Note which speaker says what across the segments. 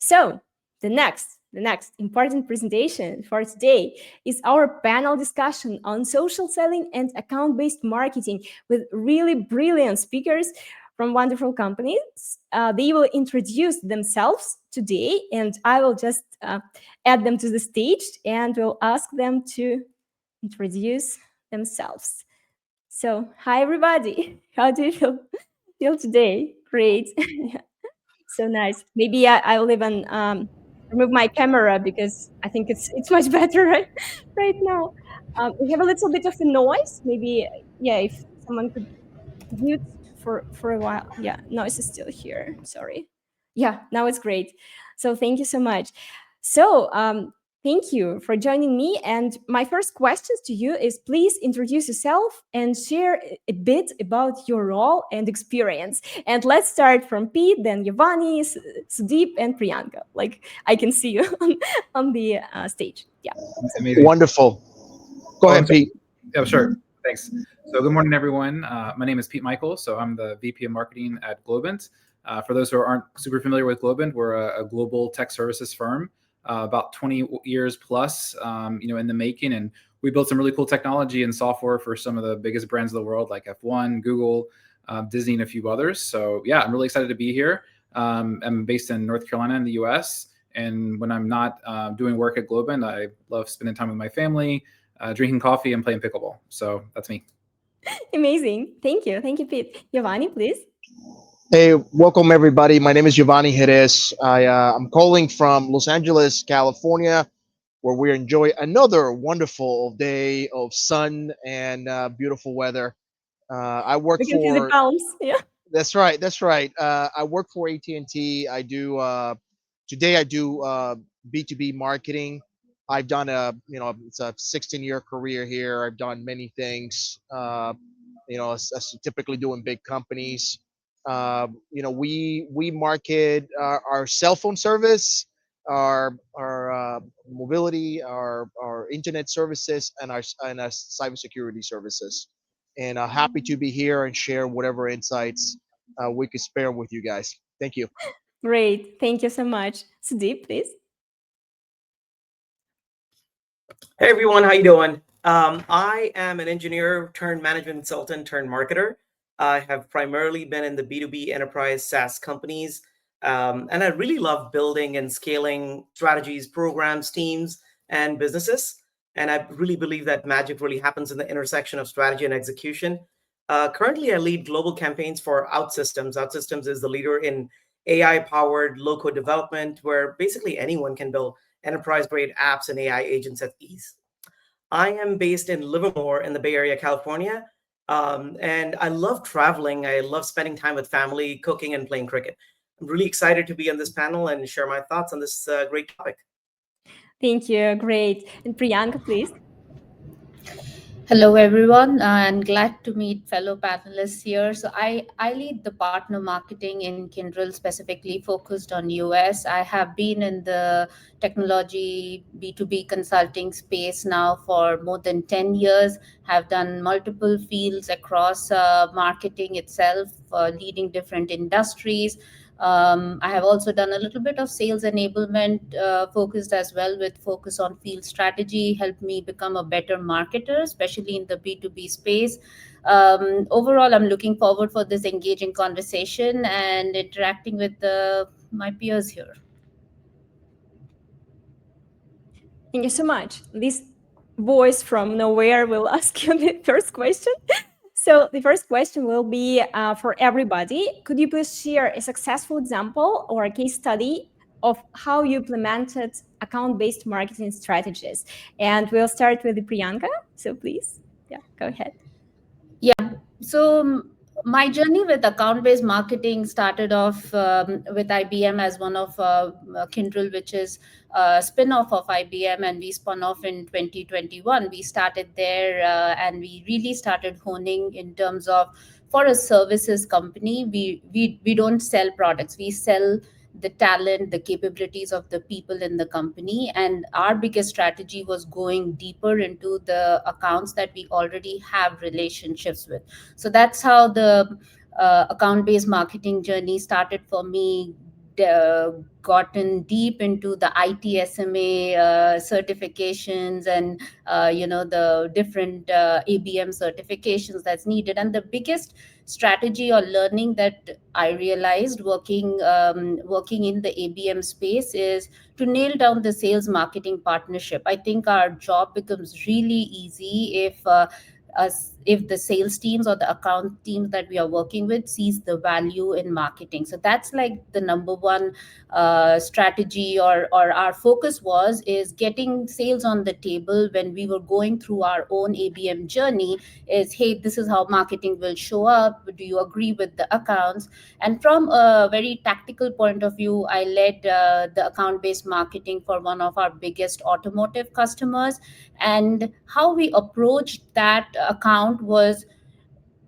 Speaker 1: So the next important presentation for today is our panel discussion on social selling and account-based marketing with really brilliant speakers from wonderful companies. They will introduce themselves today, and I will just add them to the stage and will ask them to introduce themselves. So, hi everybody. How do you feel today? Great. So nice. Maybe I will even remove my camera because I think it's much better right now. We have a little bit of a noise. Maybe yeah, if someone could mute for a while. Yeah, noise is still here. Sorry. Yeah, now it's great. So thank you so much. So thank you for joining me. And my first questions to you is please introduce yourself and share a bit about your role and experience. And let's start from Pete, then Giovanni, Sudeep, and Priyanka. Like I can see you on the stage. Yeah. So.
Speaker 2: Amazing.
Speaker 3: Wonderful. Go ahead, Pete.
Speaker 2: Yeah, sure. Thanks. So good morning, everyone. My name is Pete Michael. So I'm the VP of Marketing at Globant. For those who aren't super familiar with Globant, we're a global tech services firm, about 20 years plus, in the making. And we built some really cool technology and software for some of the biggest brands of the world, like F1, Google, Disney, and a few others. So yeah, I'm really excited to be here. I'm based in North Carolina in the US. And when I'm not doing work at Globant, I love spending time with my family, drinking coffee and playing pickleball. So that's me.
Speaker 1: Amazing. Thank you. Thank you, Pete. Giovanni, please.
Speaker 3: Hey, welcome everybody. My name is Giovanni Jerez. I'm calling from Los Angeles, California, where we enjoy another wonderful day of sun and beautiful weather. I work
Speaker 1: We can see the
Speaker 3: for.
Speaker 1: palms. Yeah.
Speaker 3: That's right. That's right. I work for AT&T. I do today. I do B2B marketing. I've done it's a 16-year career here. I've done many things. As you typically do in big companies. We market our cell phone service, our mobility, our internet services, and our cybersecurity services. And happy to be here and share whatever insights we could spare with you guys. Thank you.
Speaker 1: Great. Thank you so much. Sudeep, please.
Speaker 4: Hey everyone, how you doing? I am an engineer turned management consultant turned marketer. I have primarily been in the B2B enterprise SaaS companies, and I really love building and scaling strategies, programs, teams, and businesses. And I really believe that magic really happens in the intersection of strategy and execution. Currently, I lead global campaigns for OutSystems. OutSystems is the leader in AI-powered low-code development, where basically anyone can build enterprise-grade apps and AI agents at ease. I am based in Livermore in the Bay Area, California, and I love traveling. I love spending time with family, cooking, and playing cricket. I'm really excited to be on this panel and share my thoughts on this great topic.
Speaker 1: Thank you. Great. And Priyanka, please.
Speaker 5: Hello, everyone, and glad to meet fellow panelists here. So I lead the partner marketing in Kyndryl, specifically focused on US. I have been in the technology B2B consulting space now for more than 10 years, have done multiple fields across marketing itself, leading different industries. I have also done a little bit of sales enablement focused as well, with focus on field strategy, helped me become a better marketer, especially in the B2B space. Overall, I'm looking forward for this engaging conversation and interacting with my peers here.
Speaker 1: Thank you so much. This voice from nowhere will ask you the first question. So the first question will be for everybody. Could you please share a successful example or a case study of how you implemented account-based marketing strategies? And we'll start with Priyanka. So please, yeah, go ahead.
Speaker 5: Yeah. So my journey with account-based marketing started off with IBM as one of Kyndryl, which is a spin-off of IBM, and we spun off in 2021. We started there and we really started honing in terms of, for a services company, we don't sell products, we sell the talent, the capabilities of the people in the company. And our biggest strategy was going deeper into the accounts that we already have relationships with. So that's how the account-based marketing journey started for me, gotten deep into the ITSMA certifications and the different ABM certifications that's needed. And the biggest strategy or learning that I realized working in the ABM space is to nail down the sales marketing partnership. I think our job becomes really easy if the sales teams or the account teams that we are working with sees the value in marketing. So that's like the number one strategy, or our focus is getting sales on the table when we were going through our own ABM journey. Is, hey, this is how marketing will show up. Do you agree with the accounts? And from a very tactical point of view, I led the account based marketing for one of our biggest automotive customers. And how we approached that account was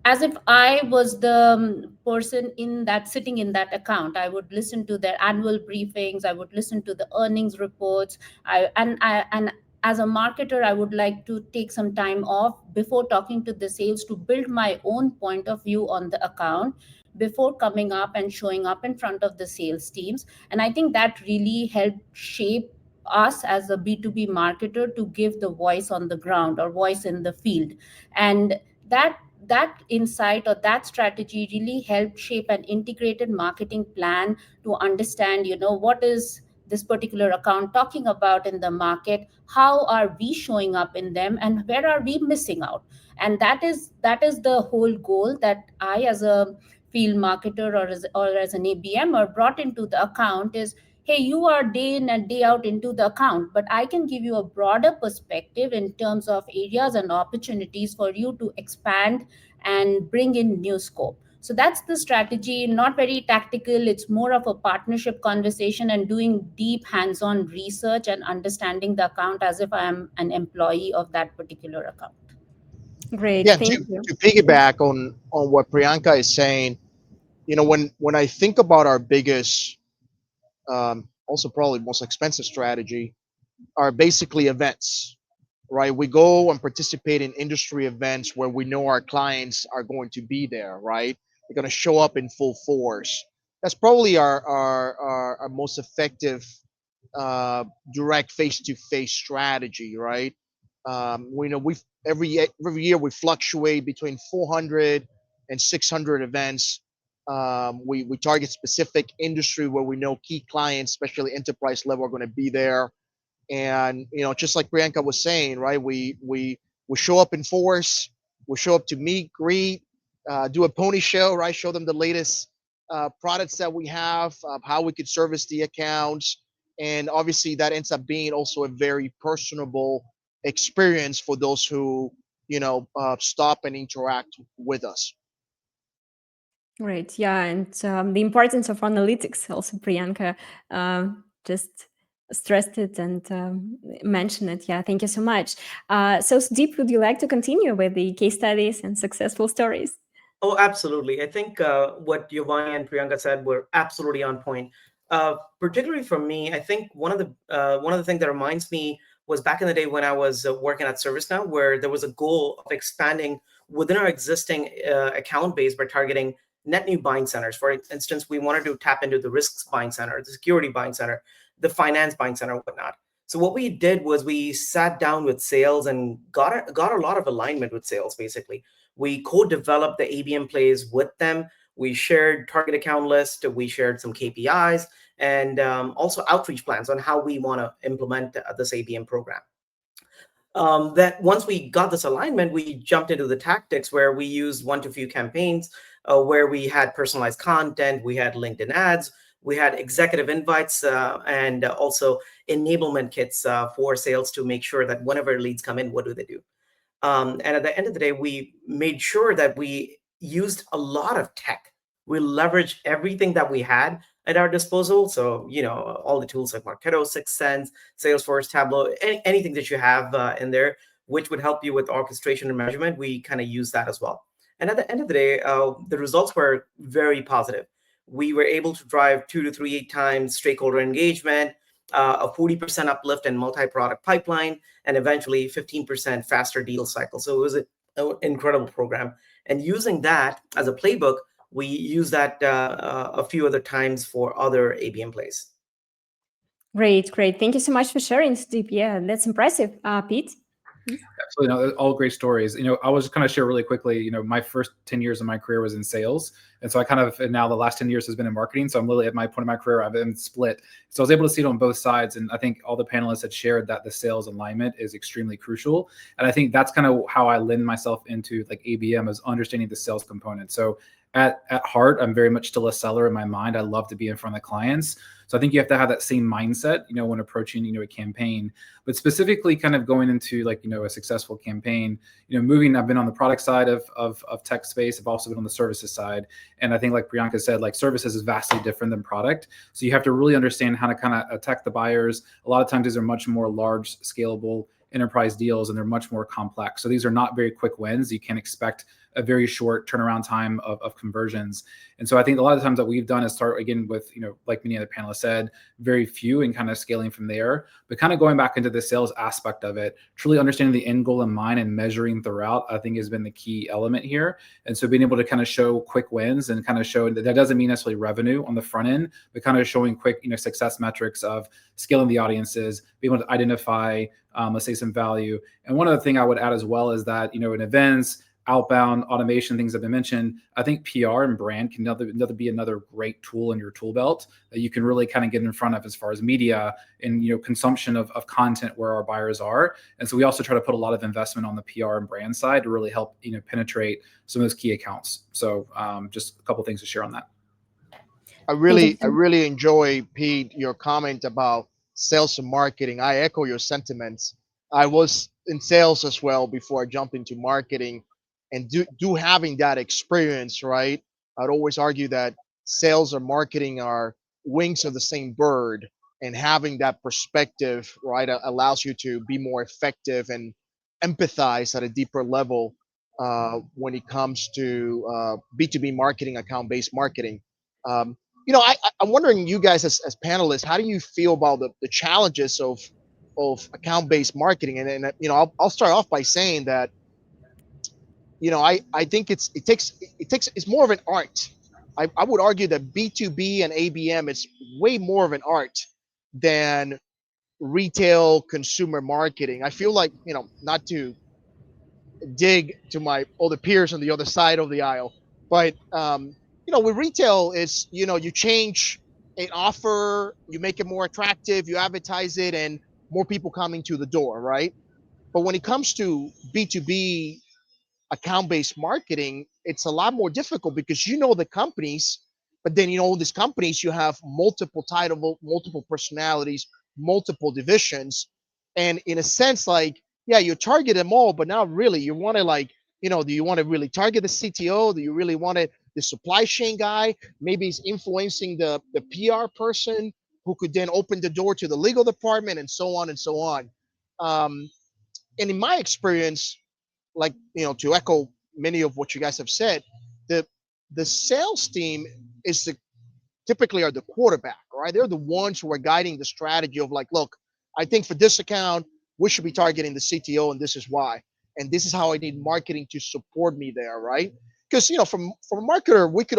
Speaker 5: as if I was the person in that sitting in that account. I would listen to their annual briefings. I would listen to the earnings reports. And as a marketer, I would like to take some time off before talking to the sales to build my own point of view on the account before coming up and showing up in front of the sales teams. And I think that really helped shape us as a B2B marketer to give the voice on the ground or voice in the field. And that insight or that strategy really helped shape an integrated marketing plan to understand, what is this particular account talking about in the market, how are we showing up in them, and where are we missing out. And that is the whole goal that I, as a field marketer or as an ABM or brought into the account, is, hey, you are day in and day out into the account, but I can give you a broader perspective in terms of areas and opportunities for you to expand and bring in new scope. So that's the strategy, not very tactical. It's more of a partnership conversation and doing deep hands-on research and understanding the account as if I am an employee of that particular account.
Speaker 1: Great,
Speaker 3: Yeah,
Speaker 1: thank you.
Speaker 3: to piggyback on what Priyanka is saying, when I think about our biggest, also probably most expensive strategy, are basically events, right? We go and participate in industry events where we know our clients are going to be there, right? They're going to show up in full force. That's probably our most effective direct face-to-face strategy, right? We know every year we fluctuate between 400 and 600 events. We target specific industry where we know key clients, especially enterprise level, are going to be there. And just like Priyanka was saying, right? We show up in force. We show up to meet, greet, do a pony show, right? Show them the latest products that we have, how we could service the accounts, and obviously that ends up being also a very personable experience for those who stop and interact with us.
Speaker 1: Right. Yeah, and the importance of analytics also, Priyanka just stressed it and mentioned it. Yeah, thank you so much. So, Deep, would you like to continue with the case studies and successful stories?
Speaker 4: Oh, absolutely. I think what Giovanni and Priyanka said were absolutely on point. Particularly for me, I think one of the things that reminds me was back in the day when I was working at ServiceNow, where there was a goal of expanding within our existing account base by targeting net new buying centers. For instance, we wanted to tap into the risks buying center, the security buying center, the finance buying center, whatnot. So what we did was we sat down with sales and got a lot of alignment with sales, basically. We co-developed the ABM plays with them. We shared target account list. We shared some KPIs and also outreach plans on how we want to implement this ABM program. That once we got this alignment, we jumped into the tactics where we used one to few campaigns where we had personalized content, we had LinkedIn ads, we had executive invites and also enablement kits for sales to make sure that whenever leads come in, what do they do? And at the end of the day, we made sure that we used a lot of tech. We leveraged everything that we had at our disposal. So, all the tools like Marketo, 6sense, Salesforce, Tableau, anything that you have in there, which would help you with orchestration and measurement, we kind of use that as well. And at the end of the day, the results were very positive. We were able to drive 2 to 3 times stakeholder engagement, a 40% uplift in multi-product pipeline, and eventually 15% faster deal cycle. So it was an incredible program. And using that as a playbook, we use that a few other times for other ABM plays.
Speaker 1: Great, great. Thank you so much for sharing, Steve. Yeah, that's impressive. Pete?
Speaker 2: Absolutely, no, all great stories. I was just kind of share really quickly. My first 10 years of my career was in sales, and so and now the last 10 years has been in marketing. So I'm literally at my point of my career, I've been split. So I was able to see it on both sides, and I think all the panelists had shared that the sales alignment is extremely crucial. And I think that's kind of how I lend myself into like ABM, is understanding the sales component. So at heart, I'm very much still a seller in my mind. I love to be in front of the clients. So I think you have to have that same mindset, when approaching, a campaign. But specifically kind of going into like, a successful campaign, I've been on the product side of tech space. I've also been on the services side. And I think like Priyanka said, like services is vastly different than product. So you have to really understand how to kind of attack the buyers. A lot of times these are much more large, scalable enterprise deals, and they're much more complex. So these are not very quick wins. You can expect a very short turnaround time of conversions. And so I think a lot of the times that we've done is start again with, like many other panelists said, very few and kind of scaling from there, but kind of going back into the sales aspect of it, truly understanding the end goal in mind and measuring throughout, I think has been the key element here. And so being able to kind of show quick wins and kind of show that doesn't mean necessarily revenue on the front end, but kind of showing quick, success metrics of scaling the audiences, being able to identify, let's say, some value. And one other thing I would add as well is that, in events, outbound automation, things that have been mentioned, I think PR and brand can be another great tool in your tool belt that you can really kind of get in front of as far as media and, consumption of content where our buyers are. And so we also try to put a lot of investment on the PR and brand side to really help, penetrate some of those key accounts. So just a couple of things to share on that.
Speaker 3: I really enjoy, Pete, your comment about sales and marketing. I echo your sentiments. I was in sales as well before I jumped into marketing, and do having that experience, right? I'd always argue that sales and marketing are wings of the same bird, and having that perspective, right, allows you to be more effective and empathize at a deeper level when it comes to B2B marketing, account-based marketing. Um, I'm wondering, you guys as panelists, how do you feel about the challenges of account-based marketing? And I'll start off by saying that I think it's more of an art. I would argue that B2B and ABM is way more of an art than retail consumer marketing. I feel like, not to dig to my other peers on the other side of the aisle, but with retail, is you change an offer, you make it more attractive, you advertise it, and more people coming to the door, right? But when it comes to B2B account-based marketing, it's a lot more difficult because the companies, but then all these companies, you have multiple title, multiple personalities, multiple divisions, and in a sense, like, yeah, you target them all, but not really. You want to, like, do you want to really target the CTO? Do you really want the supply chain guy? Maybe he's influencing the PR person who could then open the door to the legal department, and so on and so on. And in my experience, like, to echo many of what you guys have said, the sales team typically are the quarterback, right? They're the ones who are guiding the strategy of, like, look, I think for this account we should be targeting the CTO, and this is why, and this is how I need marketing to support me there, right? Because from a marketer, we could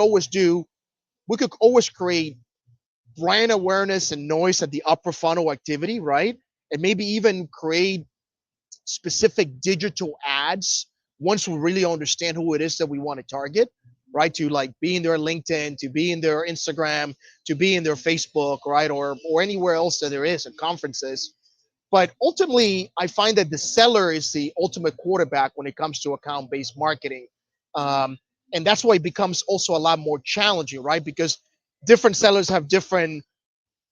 Speaker 3: always create brand awareness and noise at the upper funnel activity, right? And maybe even create specific digital ads once we really understand who it is that we want to target, right? To, like, be in their LinkedIn, to be in their Instagram, to be in their Facebook, right? Or anywhere else that there is at conferences. But ultimately, I find that the seller is the ultimate quarterback when it comes to account-based marketing. And that's why it becomes also a lot more challenging, right? Because different sellers have different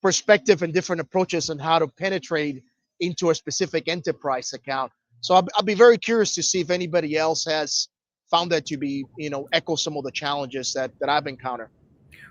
Speaker 3: perspective and different approaches on how to penetrate into a specific enterprise account. So I'll be very curious to see if anybody else has found that to be, echo some of the challenges that I've encountered.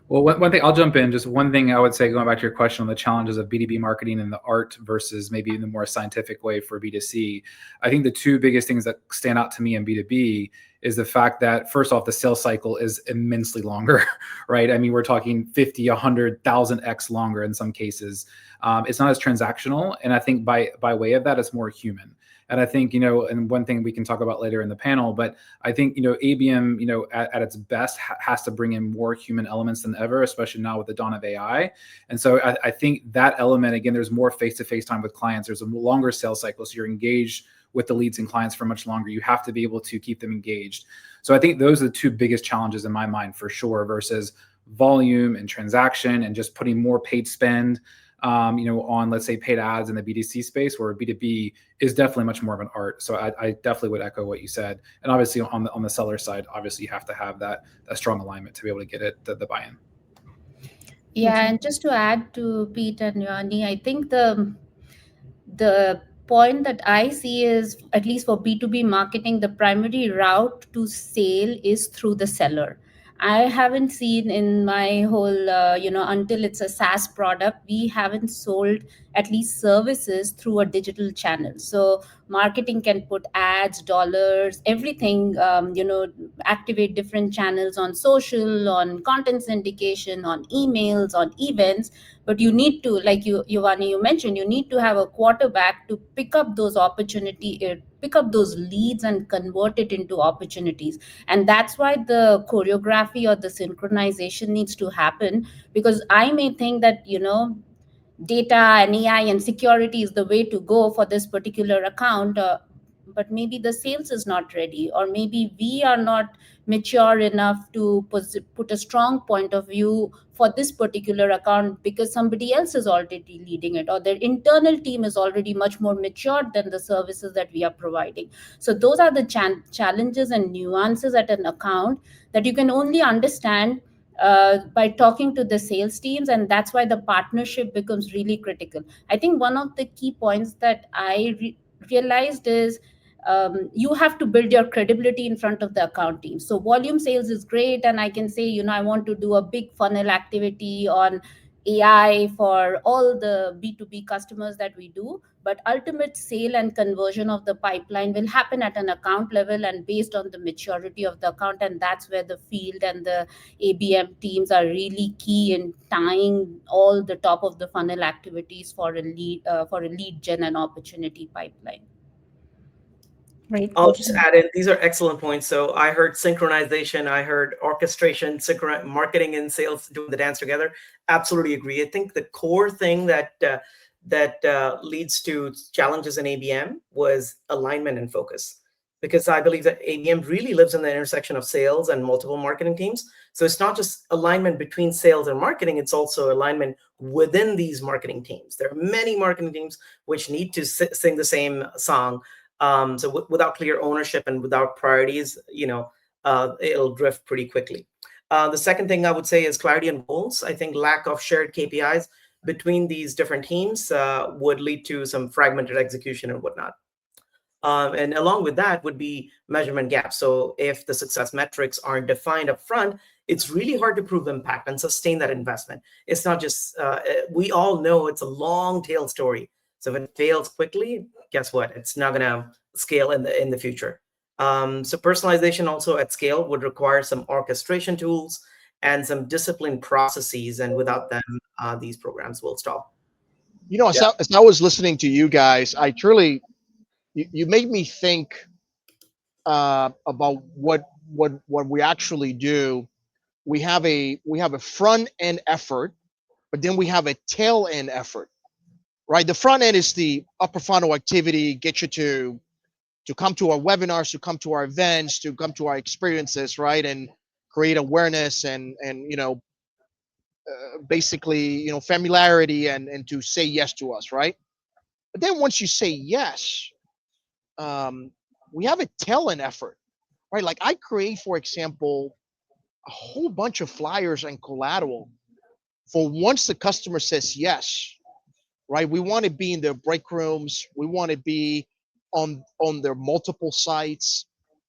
Speaker 2: Well, one thing, I'll jump in. Just one thing I would say, going back to your question on the challenges of B2B marketing and the art versus maybe the more scientific way for B2C. I think the two biggest things that stand out to me in B2B is the fact that, first off, the sales cycle is immensely longer, right? I mean, we're talking 50, 100,000x longer in some cases. It's not as transactional. And I think by way of that, it's more human. And I think, and one thing we can talk about later in the panel, but I think, ABM, at its best has to bring in more human elements than ever, especially now with the dawn of AI. And so I think that element, again, there's more face-to-face time with clients. There's a longer sales cycle. So you're engaged with the leads and clients for much longer. You have to be able to keep them engaged. So I think those are the two biggest challenges in my mind, for sure, versus volume and transaction and just putting more paid spend on, let's say, paid ads in the B2C space, where B2B is definitely much more of an art. So I definitely would echo what you said. And obviously on the seller side, obviously you have to have that strong alignment to be able to get the buy-in.
Speaker 5: Yeah, and just to add to Pete and Yanni, I think the point that I see is, at least for B2B marketing, the primary route to sale is through the seller. I haven't seen in my whole, until it's a SaaS product, we haven't sold at least services through a digital channel. So marketing can put ads, dollars, everything, activate different channels on social, on content syndication, on emails, on events. But you need to, like Giovanni, you mentioned, you need to have a quarterback to pick up those pick up those leads and convert it into opportunities. And that's why the choreography or the synchronization needs to happen, because I may think that, data and AI and security is the way to go for this particular account. But maybe the sales is not ready, or maybe we are not mature enough to put a strong point of view for this particular account, because somebody else is already leading it, or their internal team is already much more mature than the services that we are providing. So those are the challenges and nuances at an account that you can only understand by talking to the sales teams, and that's why the partnership becomes really critical. I think one of the key points that I realized is, you have to build your credibility in front of the account team. So volume sales is great, and I can say, I want to do a big funnel activity on AI for all the B2B customers that we do. But ultimate sale and conversion of the pipeline will happen at an account level and based on the maturity of the account. And that's where the field and the ABM teams are really key in tying all the top of the funnel activities for a lead gen and opportunity pipeline.
Speaker 1: Great.
Speaker 4: I'll just add in, these are excellent points. So I heard synchronization, I heard orchestration, marketing and sales doing the dance together. Absolutely agree. I think the core thing that leads to challenges in ABM was alignment and focus, because I believe that ABM really lives in the intersection of sales and multiple marketing teams. So it's not just alignment between sales and marketing, it's also alignment within these marketing teams. There are many marketing teams which need to sing the same song. So without clear ownership and without priorities, it'll drift pretty quickly. The second thing I would say is clarity and goals. I think lack of shared KPIs between these different teams would lead to some fragmented execution and whatnot. And along with that would be measurement gaps. So if the success metrics aren't defined up front, it's really hard to prove impact and sustain that investment. It's not just, we all know it's a long tail story. So if it fails quickly, guess what? It's not going to scale in the future. So personalization also at scale would require some orchestration tools and some disciplined processes. And without them, these programs will stall.
Speaker 3: As I was listening to you guys, I truly, you made me think about what we actually do. We have a front end effort, but then we have a tail end effort, right? The front end is the upper funnel activity, get you to come to our webinars, to come to our events, to come to our experiences, right? And create awareness and basically, familiarity and to say yes to us, right? But then once you say yes, we have a tail end effort, right? Like I create, for example, a whole bunch of flyers and collateral for once the customer says yes, right? We want to be in their break rooms. We want to be on their multiple sites.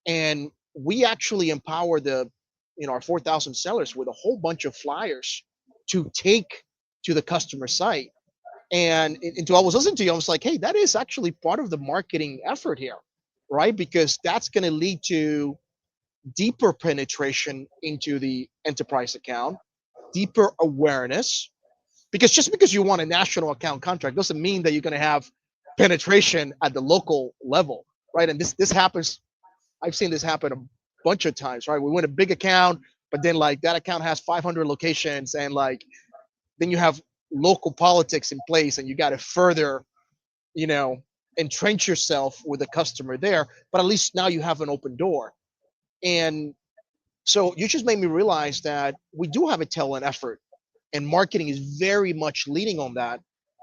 Speaker 3: And we actually empower our 4,000 sellers with a whole bunch of flyers to take to the customer site. And until I was listening to you, I was like, hey, that is actually part of the marketing effort here, right? Because that's going to lead to deeper penetration into the enterprise account, deeper awareness, because just because you want a national account contract doesn't mean that you're going to have penetration at the local level, right? And this happens. I've seen this happen a bunch of times, right? We win a big account, but then like that account has 500 locations, and like then you have local politics in place, and you got to further, you know, entrench yourself with the customer there. But at least now you have an open door. And so you just made me realize that we do have a tail end effort, and marketing is very much leading on that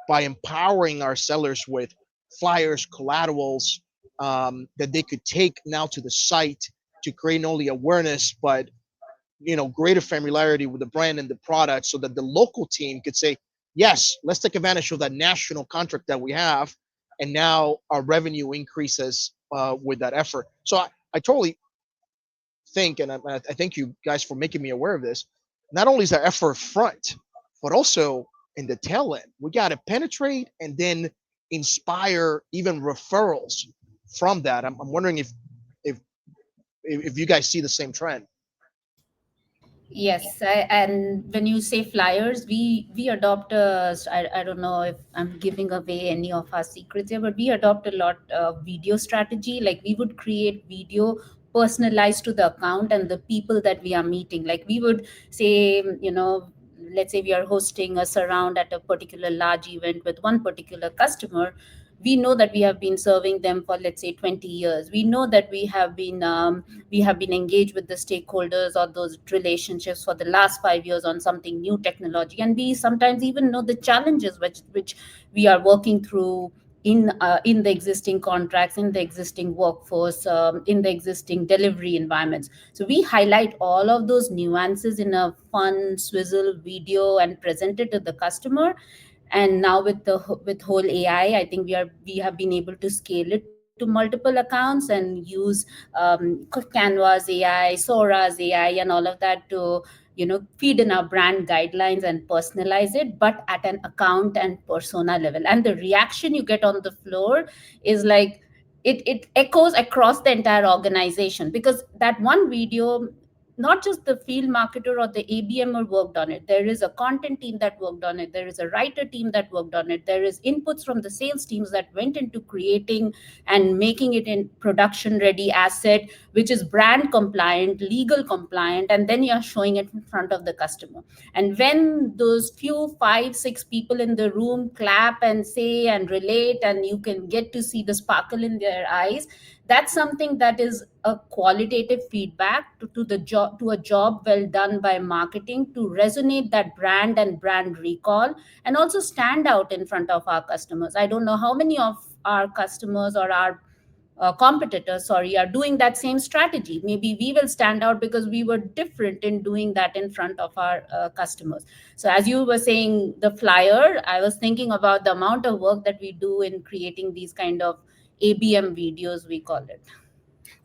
Speaker 3: by empowering our sellers with flyers, collaterals, that they could take now to the site to create not only awareness, but greater familiarity with the brand and the product, so that the local team could say, yes, let's take advantage of that national contract that we have, and now our revenue increases with that effort. So I totally think, and I thank you guys for making me aware of this. Not only is there effort front, but also in the tail end, we got to penetrate and then inspire even referrals from that. I'm wondering if if you guys see the same trend.
Speaker 5: Yes, and when you say flyers, we adopt I don't know if I'm giving away any of our secrets here, but we adopt a lot of video strategy. Like we would create video personalized to the account and the people that we are meeting. Like we would say, let's say we are hosting a surround at a particular large event with one particular customer. We know that we have been serving them for, let's say, 20 years. We know that we have been engaged with the stakeholders or those relationships for the last 5 years on something new technology, and we sometimes even know the challenges which we are working through in the existing contracts, in the existing workforce, in the existing delivery environments. So we highlight all of those nuances in a fun swizzle video and present it to the customer. And now with whole AI, I think we have been able to scale it to multiple accounts and use Canva's AI, Sora's AI, and all of that to feed in our brand guidelines and personalize it, but at an account and persona level. And the reaction you get on the floor is like it echoes across the entire organization, because that one video, not just the field marketer or the ABMer worked on it. There is a content team that worked on it. There is a writer team that worked on it. There is inputs from the sales teams that went into creating and making it in production ready asset, which is brand compliant, legal compliant, and then you're showing it in front of the customer. And when those few 5 6 people in the room clap and say and relate, and you can get to see the sparkle in their eyes, that's something that is a qualitative feedback to the job, to a job well done by marketing to resonate that brand and brand recall, and also stand out in front of our customers. I don't know how many of our customers or our competitors, sorry, are doing that same strategy. Maybe we will stand out because we were different in doing that in front of our customers. So as you were saying, the flyer, I was thinking about the amount of work that we do in creating these kind of ABM videos, we call it.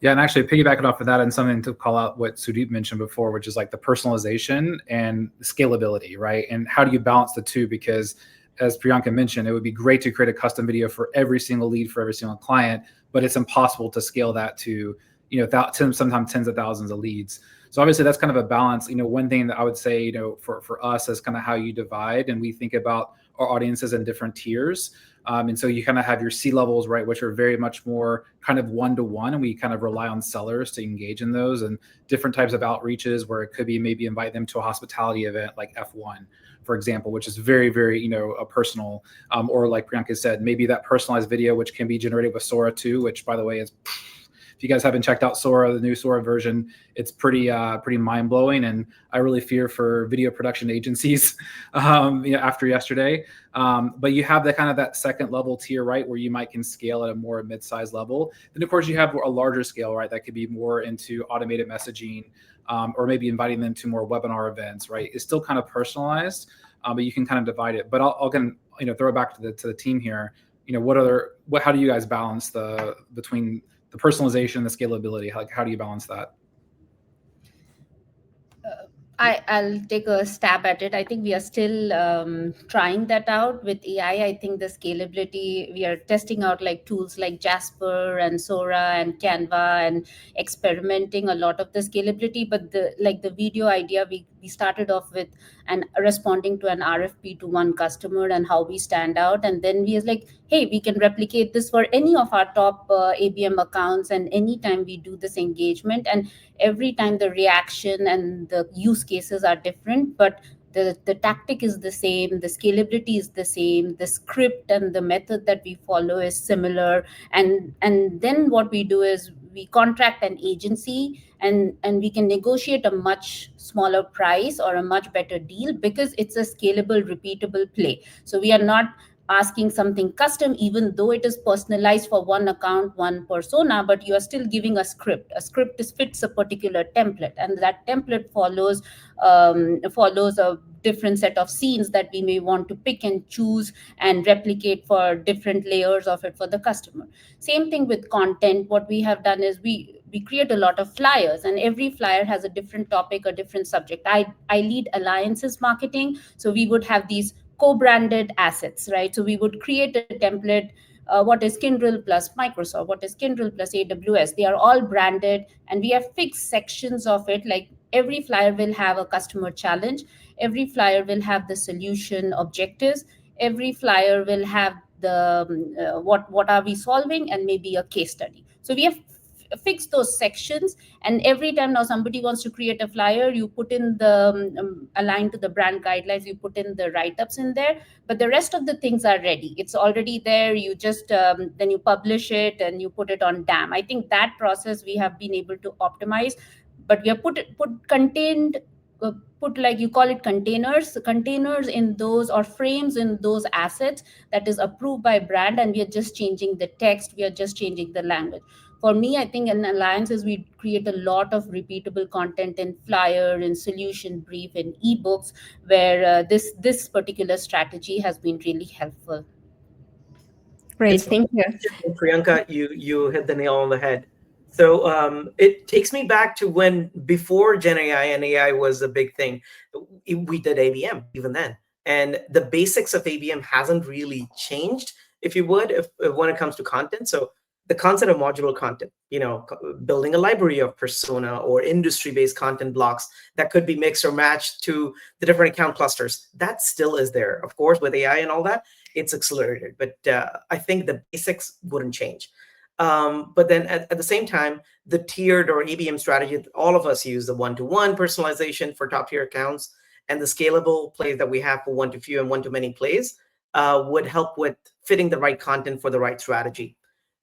Speaker 2: Yeah, and actually piggybacking off of that, and something to call out what Sudeep mentioned before, which is like the personalization and scalability, right? And how do you balance the two? Because as Priyanka mentioned, it would be great to create a custom video for every single lead for every single client, but it's impossible to scale that to, sometimes tens of thousands of leads. So obviously that's kind of a balance. One thing that I would say, for us is kind of how you divide, and we think about our audiences in different tiers. And so you kind of have your C levels, right, which are very much more kind of one-to-one, and we kind of rely on sellers to engage in those, and different types of outreaches where it could be maybe invite them to a hospitality event like F1, for example, which is very, very, a personal, or like Priyanka said, maybe that personalized video, which can be generated with Sora too, which by the way is, if you guys haven't checked out Sora, the new Sora version, it's pretty mind blowing, and I really fear for video production agencies after yesterday. But you have that second level tier, right, where you might can scale at a more mid-sized level. Then of course you have a larger scale, right, that could be more into automated messaging, or maybe inviting them to more webinar events, right? It's still kind of personalized, but you can kind of divide it. But I'll throw it back to the team here. How do you guys balance between the personalization and the scalability? How do you balance that?
Speaker 5: I'll take a stab at it. I think we are still trying that out with AI. I think the scalability, we are testing out like tools like Jasper and Sora and Canva and experimenting a lot of the scalability. But the video idea, we started off with and responding to an RFP to one customer and how we stand out. And then we was like, hey, we can replicate this for any of our top ABM accounts. And anytime we do this engagement, and every time the reaction and the use cases are different, but the tactic is the same, the scalability is the same, the script and the method that we follow is similar. And then what we do is we contract an agency, and we can negotiate a much smaller price or a much better deal because it's a scalable, repeatable play. So we are not asking something custom, even though it is personalized for one account, one persona, but you are still giving a script. A script fits a particular template, and that template follows a different set of scenes that we may want to pick and choose and replicate for different layers of it for the customer. Same thing with content. What we have done is we create a lot of flyers, and every flyer has a different topic, a different subject. I lead alliances marketing, so we would have these co-branded assets, right? So we would create a template. What is Kyndryl plus Microsoft? What is Kyndryl plus AWS? They are all branded, and we have fixed sections of it. Like every flyer will have a customer challenge. Every flyer will have the solution objectives. Every flyer will have the what are we solving, and maybe a case study. So we have fixed those sections, and every time now somebody wants to create a flyer, you put in the aligned to the brand guidelines, you put in the write-ups in there, but the rest of the things are ready. It's already there. You just then you publish it and you put it on DAM. I think that process we have been able to optimize, but we have put contained put, like you call it, containers in those, or frames in those assets, that is approved by brand, and we are just changing the text, we are just changing the language. For me, I think in alliances we create a lot of repeatable content in flyer, in solution brief, in ebooks, where this particular strategy has been really helpful.
Speaker 1: Great,
Speaker 4: It's
Speaker 1: thank you.
Speaker 4: Priyanka, you hit the nail on the head. So it takes me back to when before Gen AI and AI was a big thing. We did ABM even then, and the basics of ABM hasn't really changed, if you would, if when it comes to content. So the concept of modular content, building a library of persona or industry-based content blocks that could be mixed or matched to the different account clusters, that still is there. Of course, with AI and all that, it's accelerated, but I think the basics wouldn't change. But then at the same time, the tiered or ABM strategy that all of us use, the one-to-one personalization for top tier accounts, and the scalable plays that we have for one-to-few and one-to-many plays, would help with fitting the right content for the right strategy.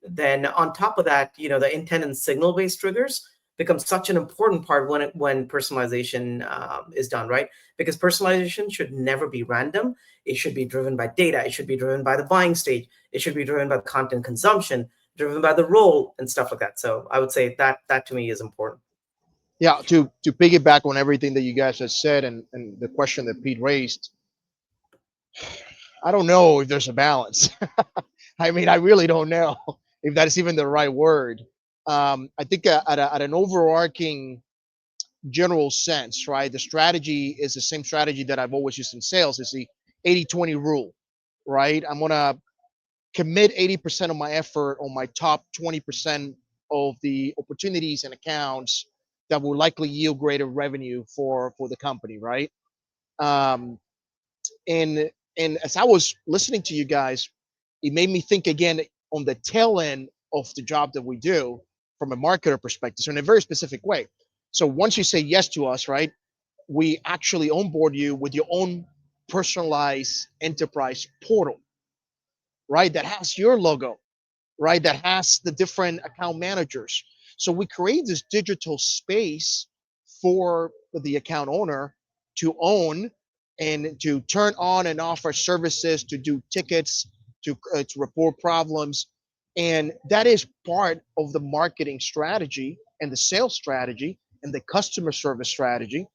Speaker 4: Then on top of that, the intent and signal-based triggers become such an important part when personalization is done, right? Because personalization should never be random. It should be driven by data. It should be driven by the buying stage. It should be driven by the content consumption, driven by the role and stuff like that. So I would say that to me is important.
Speaker 3: Yeah, to piggyback on everything that you guys have said, and the question that Pete raised, I don't know if there's a balance. I mean, I really don't know if that is even the right word. I think at an overarching general sense, right, the strategy is the same strategy that I've always used in sales. It's the 80-20 rule, right? I'm going to commit 80% of my effort on my top 20% of the opportunities and accounts that will likely yield greater revenue for the company, right? Um, and as I was listening to you guys, it made me think again on the tail end of the job that we do from a marketer perspective, so in a very specific way. So once you say yes to us, right, we actually onboard you with your own personalized enterprise portal, right, that has your logo, right, that has the different account managers. So we create this digital space for the account owner to own and to turn on and off our services, to do tickets, to report problems. And that is part of the marketing strategy and the sales strategy and the customer service strategy,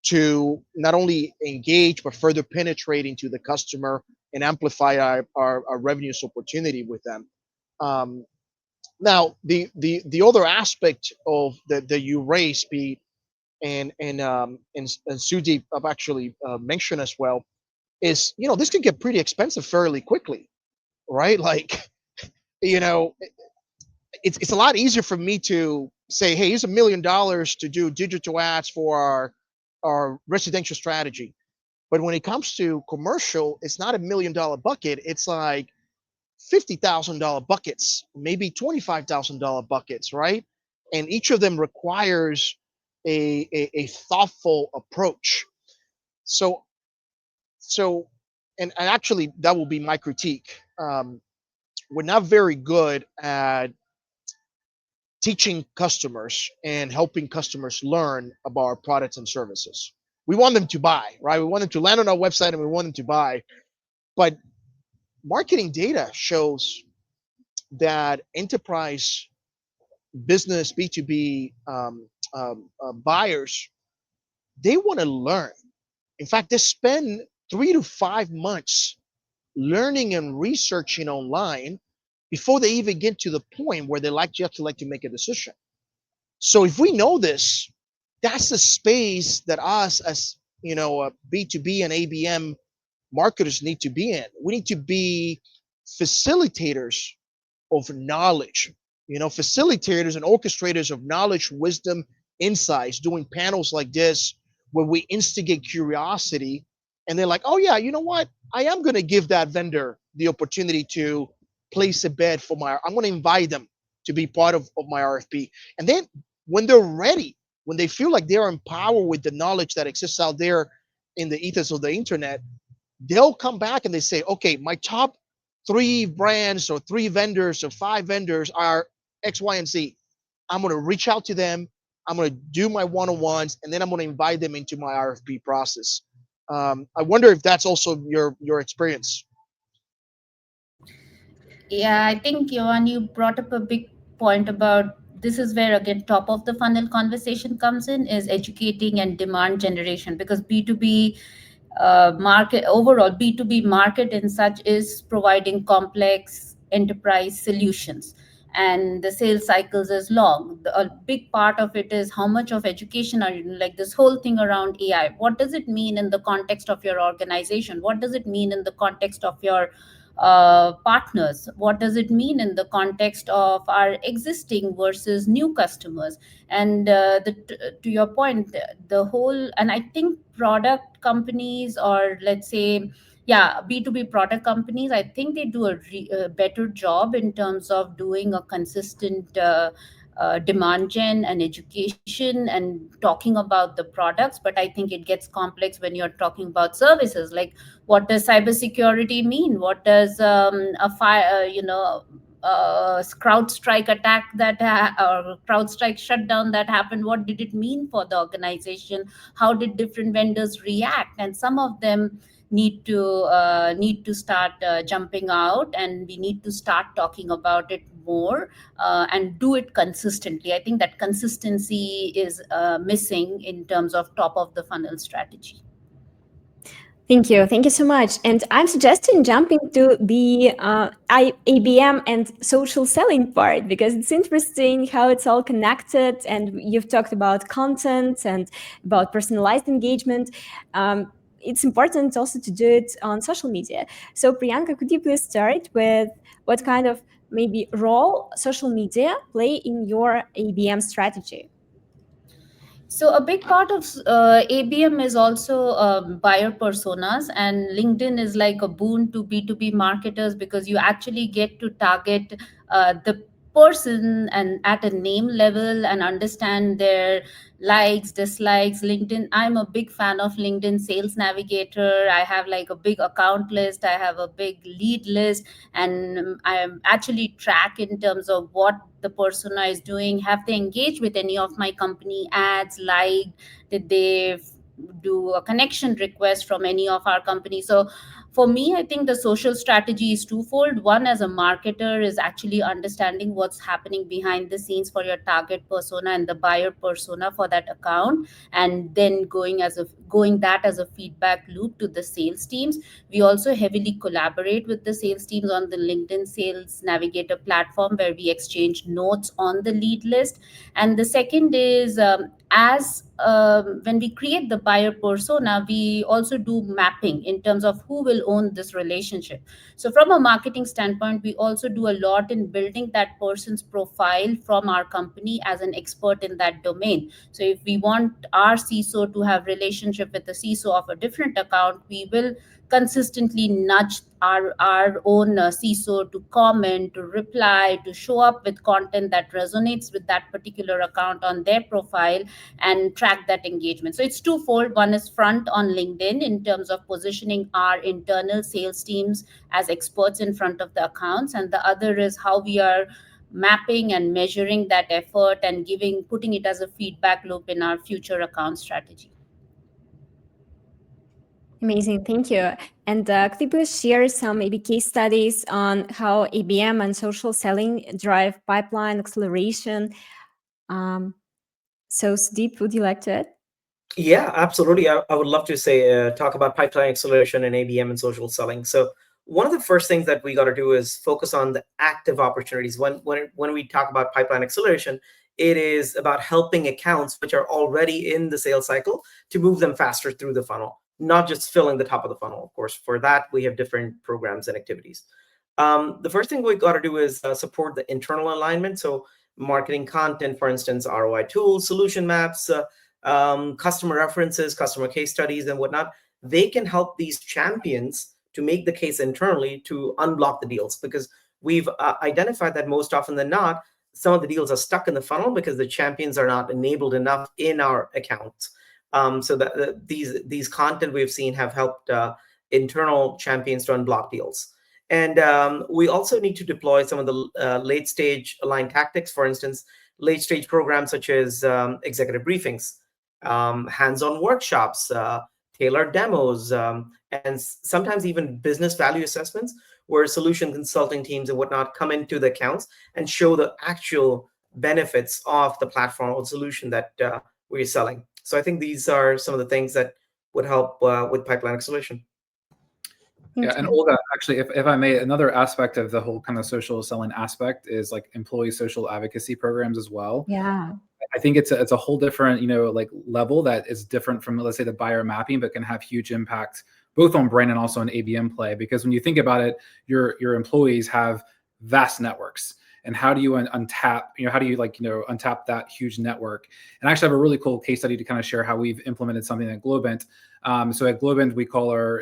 Speaker 3: to not only engage but further penetrate into the customer and amplify our revenues opportunity with them. Um, Now, the other aspect of that you raised, Pete, and Sudeep have actually mentioned as well, is this can get pretty expensive fairly quickly, right? Like, you know, it's a lot easier for me to say, hey, here's $1 million to do digital ads for our residential strategy. But when it comes to commercial, it's not $1 million bucket. It's like $50,000 buckets, maybe $25,000 buckets, right? And each of them requires a thoughtful approach. So so and actually that will be my critique. We're not very good at teaching customers and helping customers learn about our products and services. We want them to buy, right? We want them to land on our website and we want them to buy. But marketing data shows that enterprise business B2B buyers, they want to learn. In fact, they spend 3 to 5 months learning and researching online before they even get to the point where they like to make a decision. So if we know this, that's the space that us as B2B and ABM marketers need to be in. We need to be facilitators of knowledge, facilitators and orchestrators of knowledge, wisdom, insights, doing panels like this where we instigate curiosity and they're like, oh yeah, you know what? I am going to give that vendor the opportunity to place a bid for I'm going to invite them to be part of my RFP. And then when they're ready, when they feel like they're empowered with the knowledge that exists out there in the ethos of the internet, they'll come back and they say, okay, my top 3 brands or 3 vendors or 5 vendors are X, Y, and Z. I'm going to reach out to them. I'm going to do my one-on-ones, and then I'm going to invite them into my RFP process. I wonder if that's also your experience.
Speaker 5: Yeah, I think, Johan, you brought up a big point about this is where again top of the funnel conversation comes in, is educating and demand generation, because B2B market, overall B2B market in such, is providing complex enterprise solutions, and the sales cycles is long. A big part of it is how much of education are you, like this whole thing around AI, what does it mean in the context of your organization, what does it mean in the context of your partners, what does it mean in the context of our existing versus new customers. And to your point, the whole, and I think product companies, or let's say, yeah, B2B product companies, I think they do a better job in terms of doing a consistent demand gen and education and talking about the products. But I think it gets complex when you're talking about services, like what does cybersecurity mean, what does a fire CrowdStrike attack or CrowdStrike shutdown that happened, what did it mean for the organization, how did different vendors react. And some of them need to start jumping out, and we need to start talking about it more, and do it consistently. I think that consistency is missing in terms of top of the funnel strategy.
Speaker 1: Thank you. Thank you so much. And I'm suggesting jumping to the ABM and social selling part, because it's interesting how it's all connected. And you've talked about content and about personalized engagement. It's important also to do it on social media. So Priyanka, could you please start with what kind of maybe role social media play in your ABM strategy?
Speaker 5: So a big part of ABM is also buyer personas, and LinkedIn is like a boon to B2B marketers, because you actually get to target the person and at a name level and understand their likes, dislikes. LinkedIn, I'm a big fan of LinkedIn Sales Navigator. I have like a big account list, I have a big lead list, and I actually track in terms of what the persona is doing. Have they engaged with any of my company ads, liked, did they do a connection request from any of our companies. So For me, I think the social strategy is twofold. One, as a marketer, is actually understanding what's happening behind the scenes for your target persona and the buyer persona for that account, and then going that as a feedback loop to the sales teams. We also heavily collaborate with the sales teams on the LinkedIn Sales Navigator platform, where we exchange notes on the lead list. And the second is, as when we create the buyer persona, we also do mapping in terms of who will own this relationship. So from a marketing standpoint, we also do a lot in building that person's profile from our company as an expert in that domain. So if we want our CISO to have relationship with the CISO of a different account, we will consistently nudge our own CISO to comment, to reply, to show up with content that resonates with that particular account on their profile, and track that engagement. So it's twofold. One is front on LinkedIn in terms of positioning our internal sales teams as experts in front of the accounts, and the other is how we are mapping and measuring that effort and putting it as a feedback loop in our future account strategy.
Speaker 1: Amazing, thank you. And could you please share some maybe case studies on how ABM and social selling drive pipeline acceleration? So, Sudeep, would you like to add?
Speaker 4: Yeah, absolutely. I would love to talk about pipeline acceleration and ABM and social selling. So one of the first things that we got to do is focus on the active opportunities. When we talk about pipeline acceleration, it is about helping accounts which are already in the sales cycle to move them faster through the funnel, not just filling the top of the funnel. Of course, for that, we have different programs and activities. The first thing we got to do is support the internal alignment. So marketing content, for instance, ROI tools, solution maps, customer references, customer case studies, and whatnot. They can help these champions to make the case internally to unblock the deals, because we've identified that most often than not, some of the deals are stuck in the funnel because the champions are not enabled enough in our accounts. So that these content we've seen have helped internal champions to unblock deals. And we also need to deploy some of the late stage aligned tactics. For instance, late stage programs such as executive briefings, hands-on workshops, tailored demos, and sometimes even business value assessments, where solution consulting teams and whatnot come into the accounts and show the actual benefits of the platform or solution that we're selling. So I think these are some of the things that would help with pipeline acceleration.
Speaker 2: Yeah, and Olga, actually, if I may, another aspect of the whole kind of social selling aspect is like employee social advocacy programs as well.
Speaker 1: Yeah.
Speaker 2: I think it's a whole different, like level that is different from, let's say, the buyer mapping, but can have huge impact both on brand and also on ABM play. Because when you think about it, your employees have vast networks. And how do you untap, how do you untap that huge network? And I actually have a really cool case study to kind of share how we've implemented something at Globant. So at Globant, we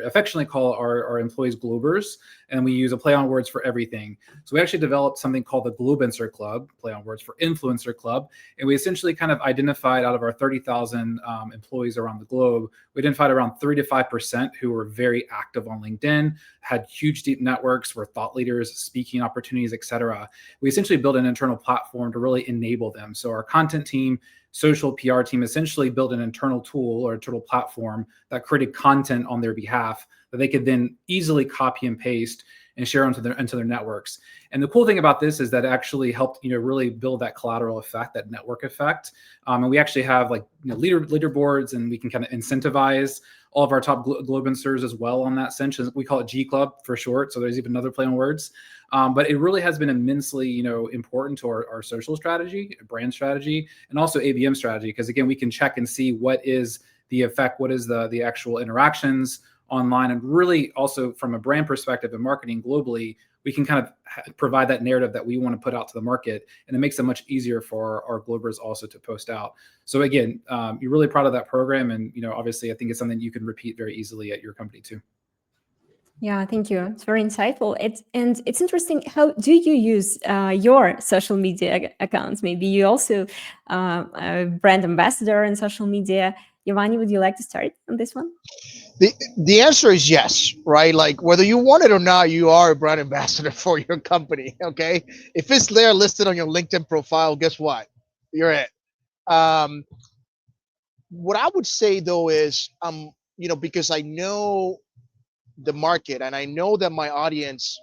Speaker 2: affectionately call our employees Globers, and we use a play on words for everything. So we actually developed something called the Globencer Club, play on words for Influencer Club. And we essentially kind of identified, out of our 30,000 employees around the globe, we identified around 3 to 5% who were very active on LinkedIn, had huge, deep networks, were thought leaders, speaking opportunities, et cetera. We essentially built an internal platform to really enable them. So our content team, social PR team essentially built an internal tool or internal platform that created content on their behalf that they could then easily copy and paste and share into their networks. And the cool thing about this is that it actually helped, really build that collateral effect, that network effect. And we actually have leaderboards, and we can kind of incentivize all of our top Globencers as well on that sense. We call it G Club for short. So there's even another play on words. But it really has been immensely, important to our social strategy, brand strategy, and also ABM strategy. Because again, we can check and see what is the effect, what is the actual interactions online, and really also from a brand perspective and marketing globally, we can kind of provide that narrative that we want to put out to the market, and it makes it much easier for our Globers also to post out. So again, you're really proud of that program, and obviously I think it's something you can repeat very easily at your company too.
Speaker 1: Yeah, thank you. It's very insightful. It's interesting. How do you use your social media accounts? Maybe you also a brand ambassador in social media. Giovanni, would you like to start on this one?
Speaker 3: The answer is yes, right? Like whether you want it or not, you are a brand ambassador for your company. Okay, if it's there listed on your LinkedIn profile, guess what? You're it. What I would say though is, because I know the market, and I know that my audience,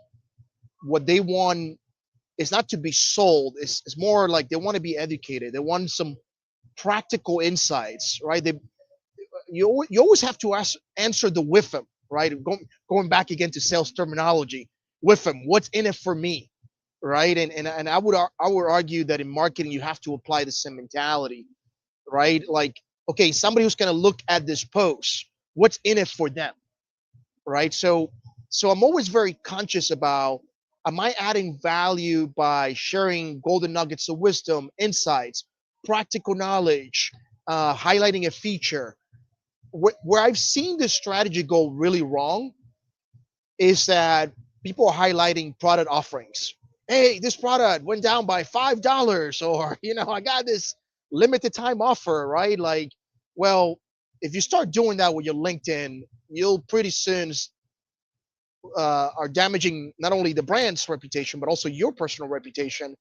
Speaker 3: what they want is not to be sold. It's more like they want to be educated. They want some practical insights, right? You always have to answer the with them, right? Going back again to sales terminology, with them, what's in it for me, right? And I would argue that in marketing you have to apply the same mentality, right? Like, okay, somebody who's going to look at this post, what's in it for them, right? So I'm always very conscious about, am I adding value by sharing golden nuggets of wisdom, insights, practical knowledge, highlighting a feature. Where I've seen this strategy go really wrong is that people are highlighting product offerings. Hey, this product went down by $5, or I got this limited time offer, right? Like, well, if you start doing that with your LinkedIn, you'll pretty soon are damaging not only the brand's reputation but also your personal reputation,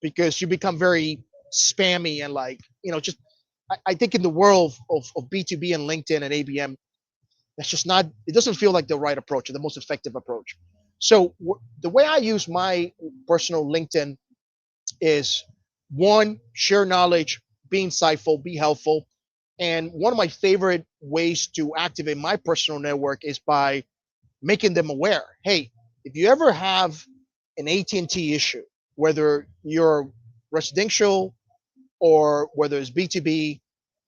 Speaker 3: because you become very spammy and like, just I think in the world of B2B and LinkedIn and ABM, that's just not, it doesn't feel like the right approach or the most effective approach. So the way I use my personal LinkedIn is, one, share knowledge, be insightful, be helpful. And one of my favorite ways to activate my personal network is by making them aware. Hey, if you ever have an AT&T issue, whether you're residential or whether it's B2B,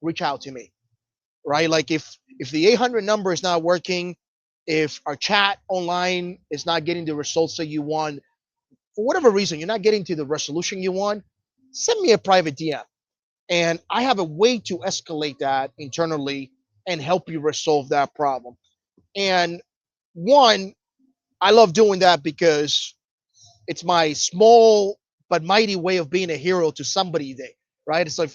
Speaker 3: reach out to me, right? Like if the 800 number is not working, if our chat online is not getting the results that you want, for whatever reason, you're not getting to the resolution you want, send me a private DM. And I have a way to escalate that internally and help you resolve that problem. And one, I love doing that because it's my small but mighty way of being a hero to somebody day, right? So if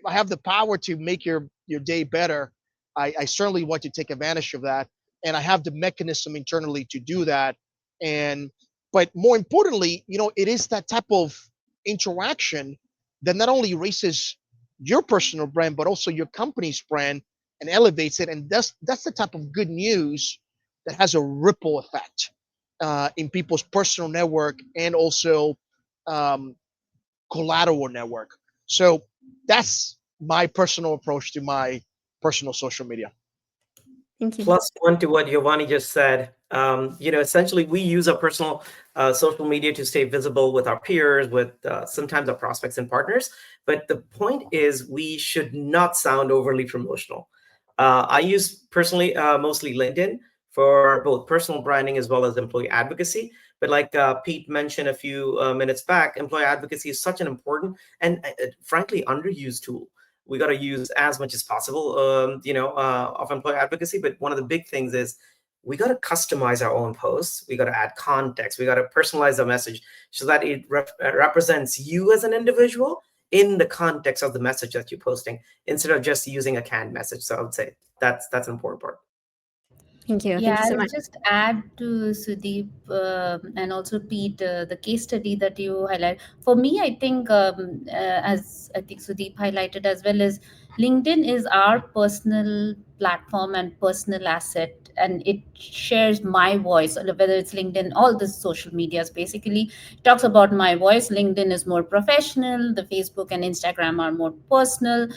Speaker 3: I have the power to make your day better, I certainly want to take advantage of that, and I have the mechanism internally to do that. And but more importantly, it is that type of interaction that not only raises your personal brand but also your company's brand and elevates it, and that's the type of good news that has a ripple effect in people's personal network and also um, collateral network. So that's my personal approach to my personal social media.
Speaker 1: Thank you.
Speaker 4: Plus one to what Giovanni just said. Essentially, we use our personal social media to stay visible with our peers, with sometimes our prospects and partners. But the point is, we should not sound overly promotional. I use personally mostly LinkedIn for both personal branding as well as employee advocacy. But like Pete mentioned a few minutes back, employee advocacy is such an important and frankly underused tool. We got to use as much as possible, of employee advocacy. But one of the big things is we got to customize our own posts. We got to add context. We got to personalize the message so that it represents you as an individual in the context of the message that you're posting, instead of just using a canned message. So I would say that's an important part.
Speaker 1: Thank you.
Speaker 5: Yeah,
Speaker 1: Thank you so
Speaker 5: I'll
Speaker 1: much.
Speaker 5: just add to Sudeep and also Pete, the case study that you highlight. For me, I think, as I think Sudeep highlighted as well, as LinkedIn is our personal platform and personal asset, and it shares my voice, whether it's LinkedIn, all the social medias basically talks about my voice. LinkedIn is more professional, the Facebook and Instagram are more personal.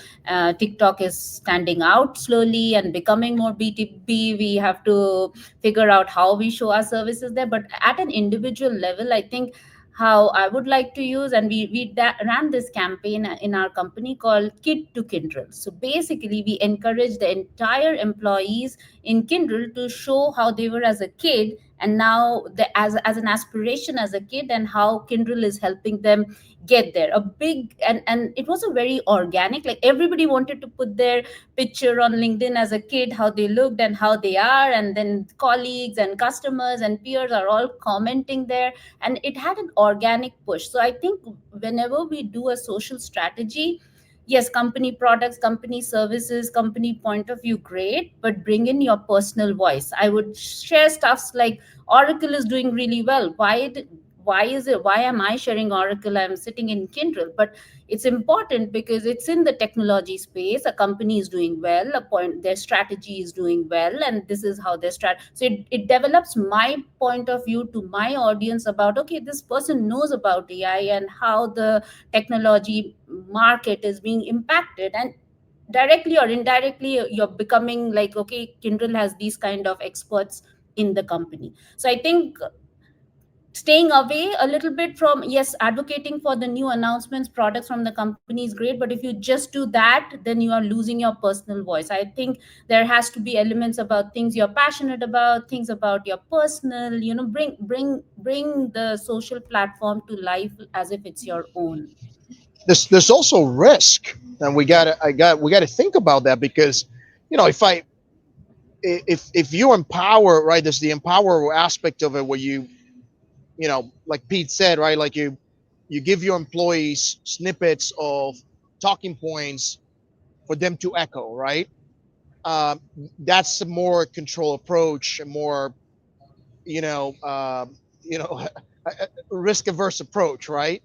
Speaker 5: TikTok is standing out slowly and becoming more B2B. We have to figure out how we show our services there. But at an individual level, I think how I would like to use, and we ran this campaign in our company called Kid to Kindle. So basically, we encourage the entire employees in Kindle to show how they were as a kid, and now as an aspiration as a kid, and how Kindle is helping them get there. A big, and it was a very organic, like everybody wanted to put their picture on LinkedIn as a kid, how they looked and how they are, and then colleagues and customers and peers are all commenting there, and it had an organic push. So I think whenever we do a social strategy, yes, company products, company services, company point of view, great, but bring in your personal voice. I would share stuffs like Oracle is doing really well. why am I sharing Oracle? I'm sitting in Kyndryl. But it's important because it's in the technology space. A company is doing well, their strategy is doing well, and this is how their so it develops my point of view to my audience about, okay, this person knows about AI and how the technology market is being impacted, and directly or indirectly you're becoming like, okay, Kyndryl has these kind of experts in the company. So I think staying away a little bit from, yes, advocating for the new announcements, products from the company is great, but if you just do that, then you are losing your personal voice. I think there has to be elements about things you're passionate about, things about your personal, bring the social platform to life as if it's your own.
Speaker 3: There's also risk, and we gotta think about that, because if you empower, right, there's the empower aspect of it, where like Pete said, right, like you give your employees snippets of talking points for them to echo, right. um, that's a more control approach, a more you know you know risk averse approach, right.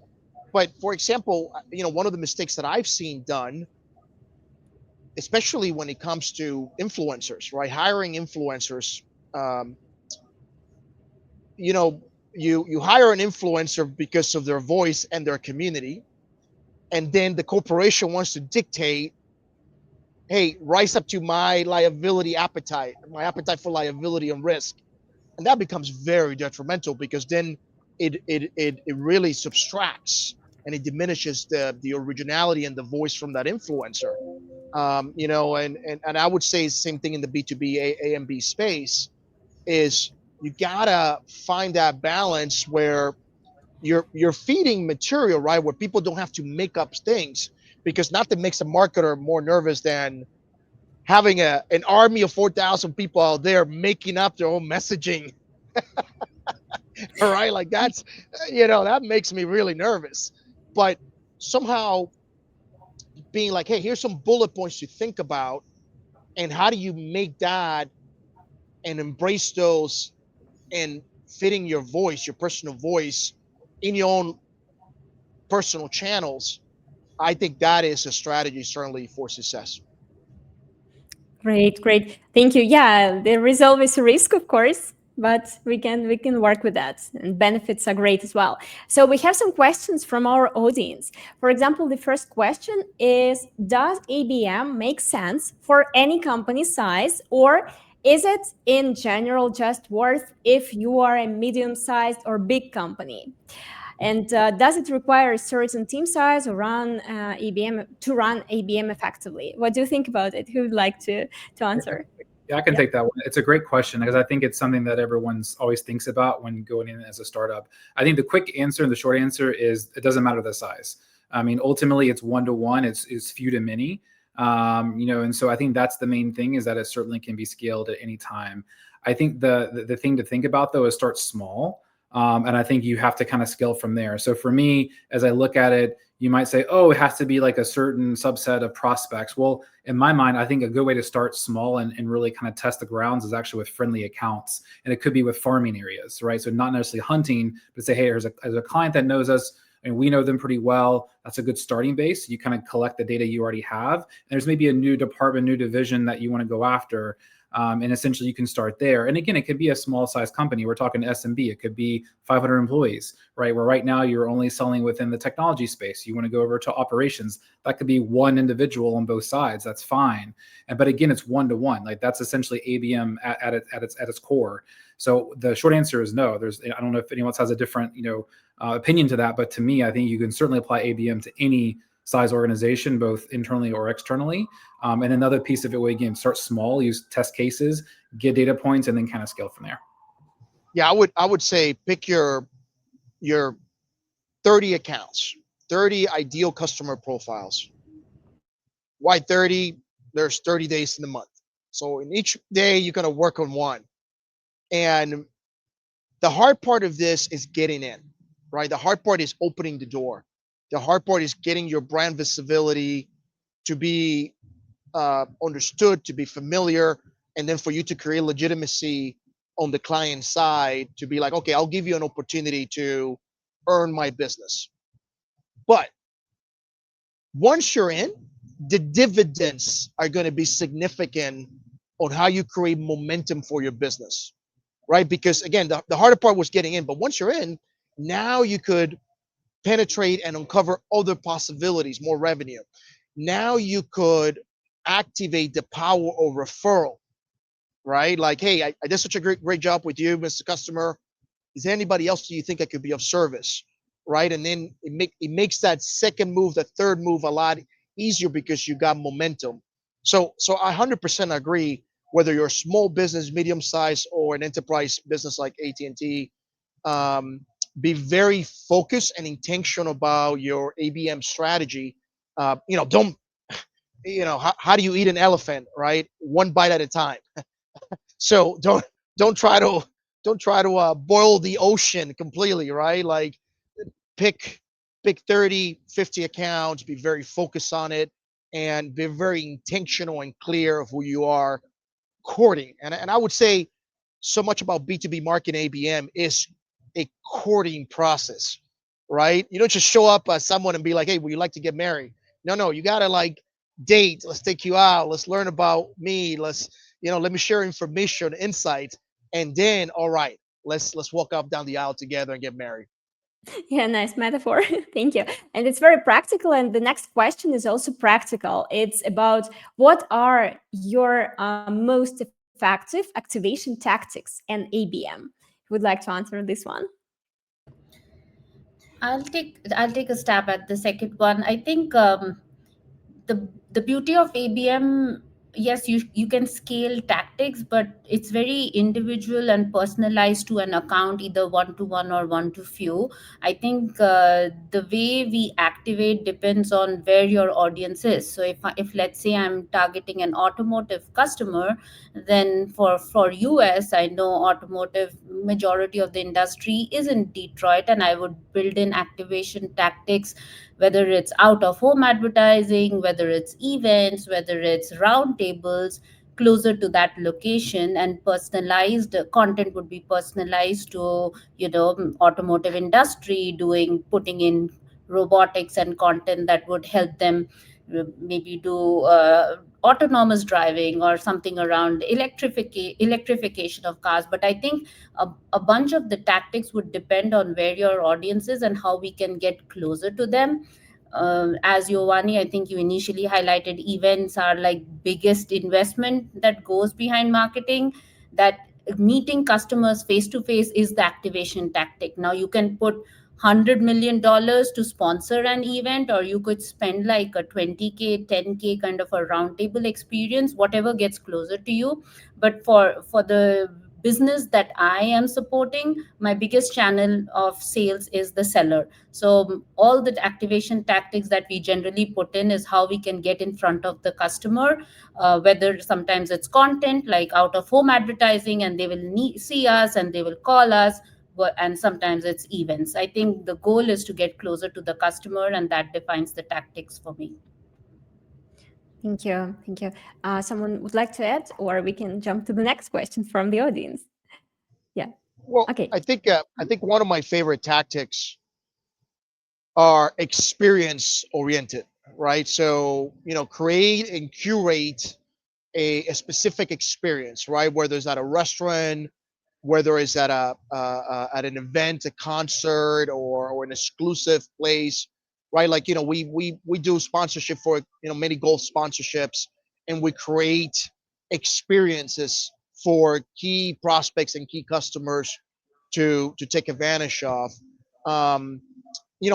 Speaker 3: But for example, one of the mistakes that I've seen done, especially when it comes to influencers, right, hiring influencers. um, you know you hire an influencer because of their voice and their community, and then the corporation wants to dictate, hey, rise up to my appetite for liability and risk. And that becomes very detrimental, because then it really subtracts and it diminishes the originality and the voice from that influencer. And I would say the same thing in the B2B A and B space. Is you gotta find that balance where you're feeding material, right, where people don't have to make up things, because nothing makes a marketer more nervous than having an army of 4,000 people out there making up their own messaging. All right, like that makes me really nervous. But somehow being like, hey, here's some bullet points to think about, and how do you make that and embrace those, and fitting your voice, your personal voice, in your own personal channels. I think that is a strategy, certainly, for success.
Speaker 1: Great, great. Thank you. Yeah, there is always a risk, of course, but we can work with that, and benefits are great as well. So we have some questions from our audience. For example, the first question is, does ABM make sense for any company size, or is it in general just worth if you are a medium-sized or big company? And does it require a certain team size or run ABM to run ABM effectively? What do you think about it? Who would like to answer?
Speaker 2: Yeah, I can
Speaker 1: Yeah.
Speaker 2: take that one. It's a great question, because I think it's something that everyone's always thinks about when going in as a startup. I think the quick answer and the short answer is it doesn't matter the size. I mean, ultimately, it's one-to-one. It's few to many. And so I think that's the main thing, is that it certainly can be scaled at any time. I think the thing to think about, though, is start small. And I think you have to kind of scale from there. So for me, as I look at it, you might say, oh, it has to be like a certain subset of prospects. Well, in my mind, I think a good way to start small and really kind of test the grounds is actually with friendly accounts. And it could be with farming areas, right? So not necessarily hunting, but say, hey, there's a client that knows us and we know them pretty well. That's a good starting base. You kind of collect the data you already have. And there's maybe a new department, new division that you want to go after. And essentially you can start there. And again, it could be a small size company. We're talking SMB. It could be 500 employees, right? Where right now you're only selling within the technology space. You want to go over to operations. That could be one individual on both sides. That's fine. But again, it's one-to-one. Like that's essentially ABM at its core. So the short answer is no. I don't know if anyone else has a different, opinion to that, but to me, I think you can certainly apply ABM to any size organization, both internally or externally. And another piece of it, again, start small, use test cases, get data points, and then kind of scale from there.
Speaker 3: Yeah, I would say pick your 30 accounts, 30 ideal customer profiles. Why 30? There's 30 days in the month. So in each day, you're going to work on one. And the hard part of this is getting in, right? The hard part is opening the door. The hard part is getting your brand visibility to be understood, to be familiar, and then for you to create legitimacy on the client side, to be like, okay, I'll give you an opportunity to earn my business. But once you're in, the dividends are going to be significant on how you create momentum for your business, right? Because again, the harder part was getting in, but once you're in, now you could penetrate and uncover other possibilities, more revenue. Now you could activate the power of referral, right? Like, hey, I did such a great job with you, Mr. Customer. Is there anybody else do you think I could be of service, right? And then it makes that second move, the third move a lot easier because you got momentum. So I 100% agree. Whether you're a small business, medium size, or an enterprise business like AT&T, um, be very focused and intentional about your ABM strategy. Don't how do you eat an elephant, right? One bite at a time. So don't try to boil the ocean completely, right? Like pick pick 30, 50 accounts, be very focused on it, and be very intentional and clear of who you are courting. And I would say so much about B2B marketing ABM is a courting process, right? You don't just show up as someone and be like, hey, would you like to get married? No, you gotta like date. Let's take you out. Let's learn about me. Let me share information, insights, and then all right, let's walk up down the aisle together and get married.
Speaker 1: Yeah, nice metaphor. Thank you. And it's very practical. And the next question is also practical. It's about what are your most effective activation tactics and ABM? Would like to answer this one?
Speaker 5: I'll take a stab at the second one. I think the beauty of ABM, yes, you can scale tactics, but it's very individual and personalized to an account, either one to one or one to few. I think the way we activate depends on where your audience is. So if let's say I'm targeting an automotive customer, then for US, I know automotive majority of the industry is in Detroit, and I would build in activation tactics, whether it's out of home advertising, whether it's events, whether it's roundtables closer to that location. And personalized content would be personalized to automotive industry, doing putting in robotics and content that would help them maybe do autonomous driving or something around electrification of cars. But I think a bunch of the tactics would depend on where your audience is and how we can get closer to them. As Giovanni, I think you initially highlighted, events are like biggest investment that goes behind marketing. That meeting customers face to face is the activation tactic. Now you can put $100 million to sponsor an event, or you could spend like a 20K, 10K kind of a roundtable experience, whatever gets closer to you. But for the business that I am supporting, my biggest channel of sales is the seller. So all the activation tactics that we generally put in is how we can get in front of the customer, whether sometimes it's content like out of home advertising, and they will see us and they will call us, and sometimes it's events. I think the goal is to get closer to the customer, and that defines the tactics for me.
Speaker 1: Thank you. Thank you. Someone would like to add, or we can jump to the next question from the audience. Yeah.
Speaker 3: Well,
Speaker 1: Okay.
Speaker 3: I think one of my favorite tactics are experience oriented, right? So create and curate a specific experience, right? Whether it's at a restaurant, whether it's at at an event, a concert, or an exclusive place, right? Like we do sponsorship for many golf sponsorships, and we create experiences for key prospects and key customers to take advantage of. Um,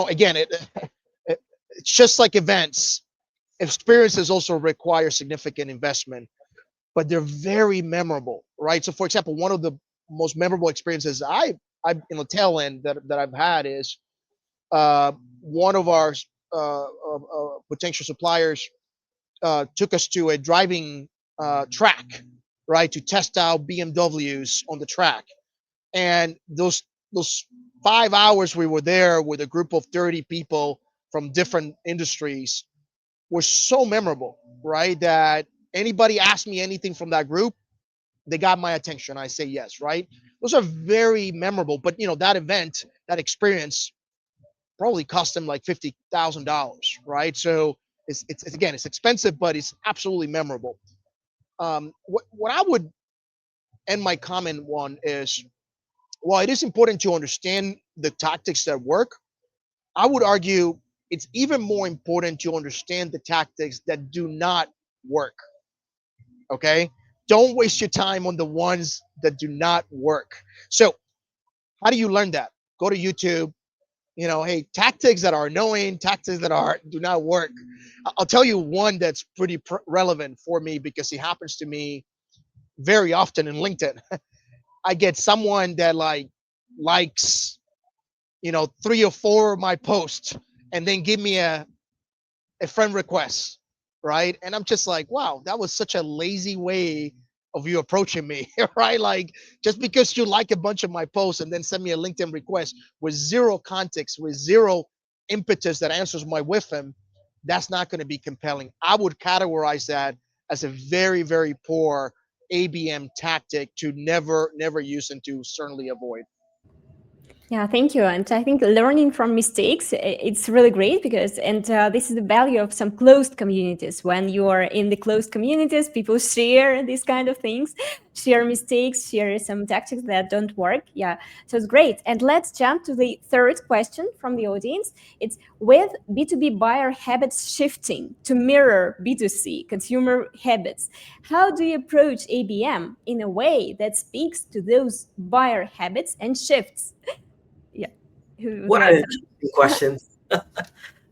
Speaker 3: Again, it's just like events. Experiences also require significant investment, but they're very memorable, right? So, for example, one of the most memorable experiences tail end that I've had is one of our potential suppliers took us to a driving track, right, to test out BMWs on the track, and those 5 hours we were there with a group of 30 people from different industries was so memorable, right? That anybody asked me anything from that group, they got my attention. I say yes, right? Those are very memorable. But that event, that experience, probably cost them like $50,000, right? So it's again, it's expensive, but it's absolutely memorable. What I would end my comment on is, while it is important to understand the tactics that work, I would argue it's even more important to understand the tactics that do not work. Okay, don't waste your time on the ones that do not work. So how do you learn that? Go to YouTube. Hey, tactics that are annoying, tactics that are do not work. I'll tell you one that's pretty relevant for me because it happens to me very often in LinkedIn. I get someone that likes, 3 or 4 of my posts and then give me a friend request, right? And I'm just like, wow, that was such a lazy way of you approaching me, right? Like, just because you like a bunch of my posts and then send me a LinkedIn request with zero context, with zero impetus that answers my with him, that's not going to be compelling. I would categorize that as a very, very poor ABM tactic to never use and to certainly avoid.
Speaker 1: Yeah, thank you. And I think learning from mistakes, it's really great because, and this is the value of some closed communities. When you are in the closed communities, people share these kind of things, share mistakes, share some tactics that don't work. Yeah, so it's great. And let's jump to the third question from the audience. It's, with B2B buyer habits shifting to mirror B2C consumer habits, how do you approach ABM in a way that speaks to those buyer habits and shifts? Yeah, who would
Speaker 4: What an
Speaker 1: like to?
Speaker 4: interesting question.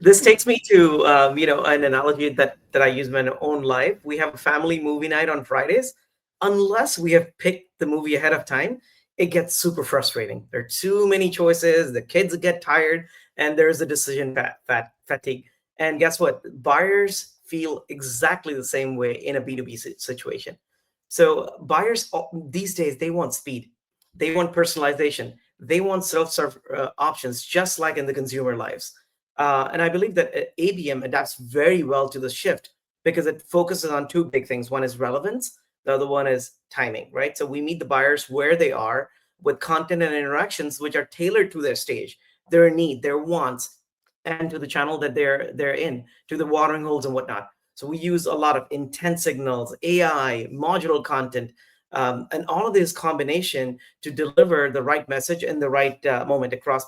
Speaker 4: This takes me to an analogy that I use in my own life. We have a family movie night on Fridays. Unless we have picked the movie ahead of time, it gets super frustrating. There are too many choices. The kids get tired, and there's a decision fatigue. And guess what? Buyers feel exactly the same way in a B2B situation. So buyers these days, they want speed, they want personalization, they want self-serve options, just like in the consumer lives. And I believe that ABM adapts very well to the shift because it focuses on two big things. One is relevance, the other one is timing, right? So we meet the buyers where they are with content and interactions which are tailored to their stage, their need, their wants, and to the channel that they're in, to the watering holes and whatnot. So we use a lot of intent signals, AI, modular content, and all of this combination to deliver the right message in the right moment across,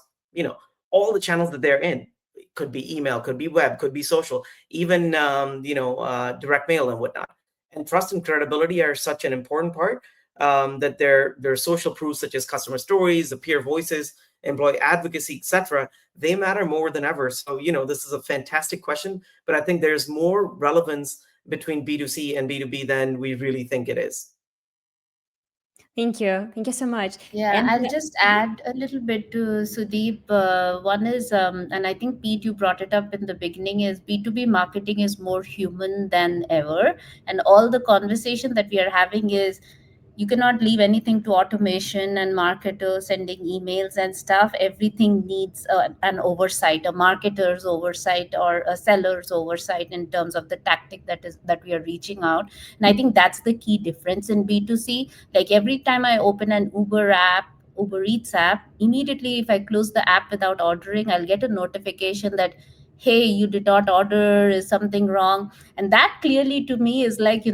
Speaker 4: all the channels that they're in. It could be email, could be web, could be social, even direct mail and whatnot. And trust and credibility are such an important part, that their social proofs such as customer stories, the peer voices, employee advocacy, etc. They matter more than ever. So this is a fantastic question, but I think there's more relevance between B2C and B2B than we really think it is.
Speaker 1: Thank you. Thank you so much.
Speaker 5: Yeah,
Speaker 1: And
Speaker 5: I'll just add a little bit to Sudeep. One is, and I think Pete, you brought it up in the beginning, is B2B marketing is more human than ever. And all the conversation that we are having is, you cannot leave anything to automation and marketers sending emails and stuff. Everything needs an oversight, a marketer's oversight or a seller's oversight in terms of the tactic that we are reaching out. And I think that's the key difference in B2C. Like every time I open an Uber Eats app, immediately if I close the app without ordering, I'll get a notification that, hey, you did not order, is something wrong? And that clearly to me is like,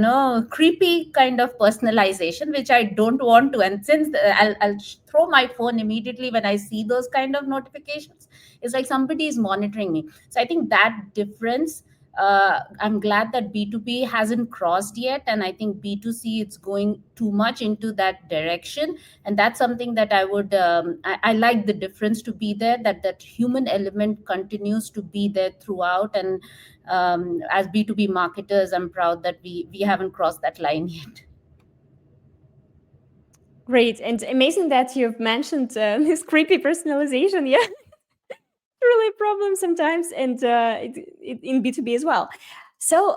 Speaker 5: creepy kind of personalization, which I don't want to. And since I'll throw my phone immediately when I see those kind of notifications, it's like somebody is monitoring me. So I think that difference, I'm glad that B2B hasn't crossed yet, and I think B2C it's going too much into that direction. And that's something that I would I like the difference to be there, that human element continues to be there throughout. And as B2B marketers, I'm proud that we haven't crossed that line yet.
Speaker 1: great, and amazing that you've mentioned this creepy personalization. Yeah, really a problem sometimes, and in B2B as well. So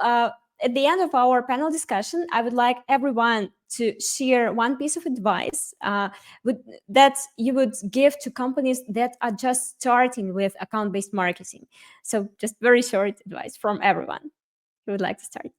Speaker 1: at the end of our panel discussion, I would like everyone to share one piece of advice that you would give to companies that are just starting with account-based marketing. So just very short advice from everyone who would like to start.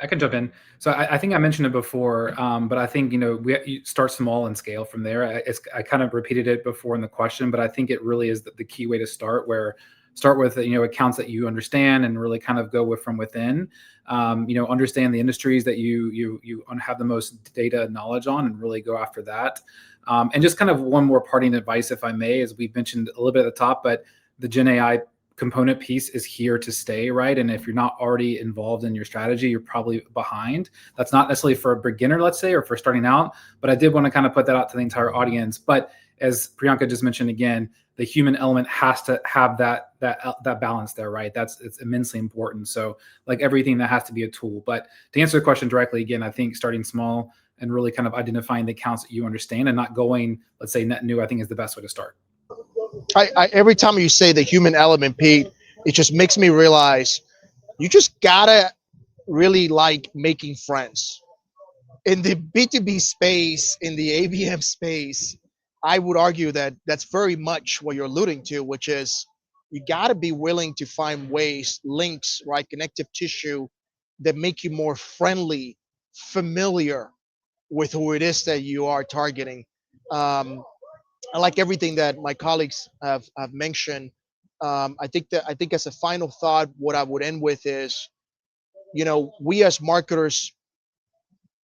Speaker 2: I can jump in. So I think I mentioned it before, but I think you start small and scale from there. I kind of repeated it before in the question, but I think it really is the key way to start. Where start with accounts that you understand and really kind of go with from within. Understand the industries that you have the most data knowledge on, and really go after that. And just kind of one more parting advice, if I may, as we mentioned a little bit at the top, but the Gen AI component piece is here to stay, right? And if you're not already involved in your strategy, you're probably behind. That's not necessarily for a beginner, let's say, or for starting out, but I did want to kind of put that out to the entire audience. But as Priyanka just mentioned again, the human element has to have that balance there, right? It's immensely important. So like everything, that has to be a tool. But to answer the question directly, again, I think starting small and really kind of identifying the accounts that you understand and not going, let's say, net new, I think is the best way to start.
Speaker 3: Every time you say the human element, Pete, it just makes me realize you just gotta really like making friends in the B2B space, in the ABM space. I would argue that that's very much what you're alluding to, which is you got to be willing to find ways, links, right, connective tissue that make you more friendly, familiar with who it is that you are targeting. Um, I like everything that my colleagues have mentioned. I think as a final thought, what I would end with is, we as marketers,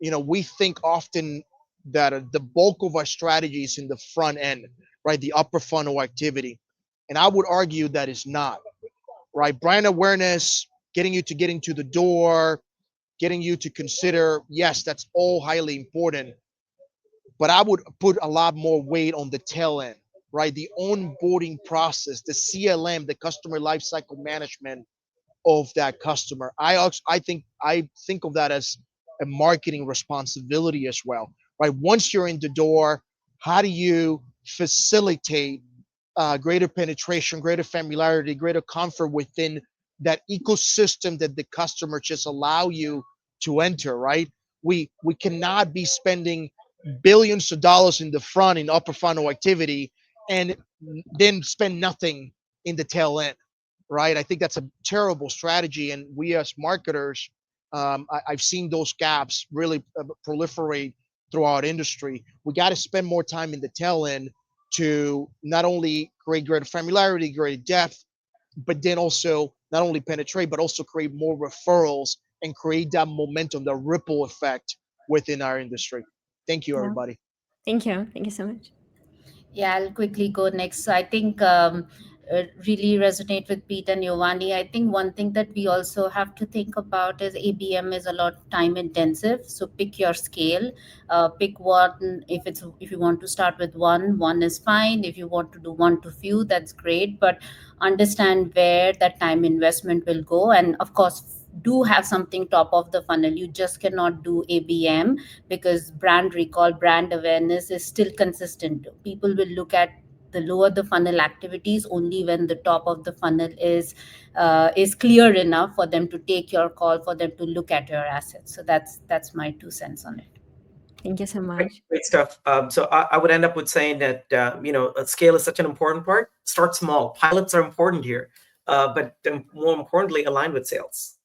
Speaker 3: we think often that the bulk of our strategy is in the front end, right? The upper funnel activity. And I would argue that is not, right? Brand awareness, getting you to get into the door, getting you to consider, yes, that's all highly important. But I would put a lot more weight on the tail end, right? The onboarding process, the CLM, the customer lifecycle management of that customer. I think of that as a marketing responsibility as well, right? Once you're in the door, how do you facilitate greater penetration, greater familiarity, greater comfort within that ecosystem that the customer just allow you to enter, right? We cannot be spending billions of dollars in the front in upper funnel activity and then spend nothing in the tail end, right? I think that's a terrible strategy, and we as marketers, I've seen those gaps really proliferate throughout industry. We got to spend more time in the tail end to not only create greater familiarity, greater depth, but then also not only penetrate, but also create more referrals and create that momentum, the ripple effect within our industry. Thank you,
Speaker 1: Yeah.
Speaker 3: everybody.
Speaker 1: Thank you. Thank you so much.
Speaker 5: Yeah, I'll quickly go next. So I think really resonate with Pete and Giovanni. I think one thing that we also have to think about is ABM is a lot time intensive. So pick your scale. Pick one. If you want to start with one is fine. If you want to do one to few, that's great. But understand where that time investment will go, and of course do have something top of the funnel. You just cannot do ABM because brand recall, brand awareness is still consistent. People will look at the lower the funnel activities only when the top of the funnel is clear enough for them to take your call, for them to look at your assets. So that's my 2 cents on it.
Speaker 1: Thank you so
Speaker 4: Great,
Speaker 1: much.
Speaker 4: great stuff. So I would end up with saying that scale is such an important part. Start small. Pilots are important here, but more importantly, align with sales.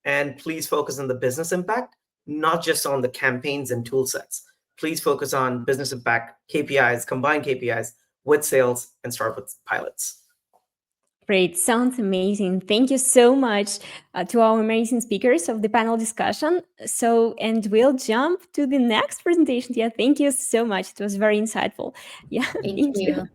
Speaker 4: And please focus on the business impact, not just on the campaigns and tool sets. Please focus on business impact, KPIs, combine KPIs with sales, and start with pilots.
Speaker 1: Great. Sounds amazing. Thank you so much to our amazing speakers of the panel discussion. And we'll jump to the next presentation. Yeah, thank you so much. It was very insightful. Yeah,
Speaker 5: Thank
Speaker 1: thank you.
Speaker 5: you.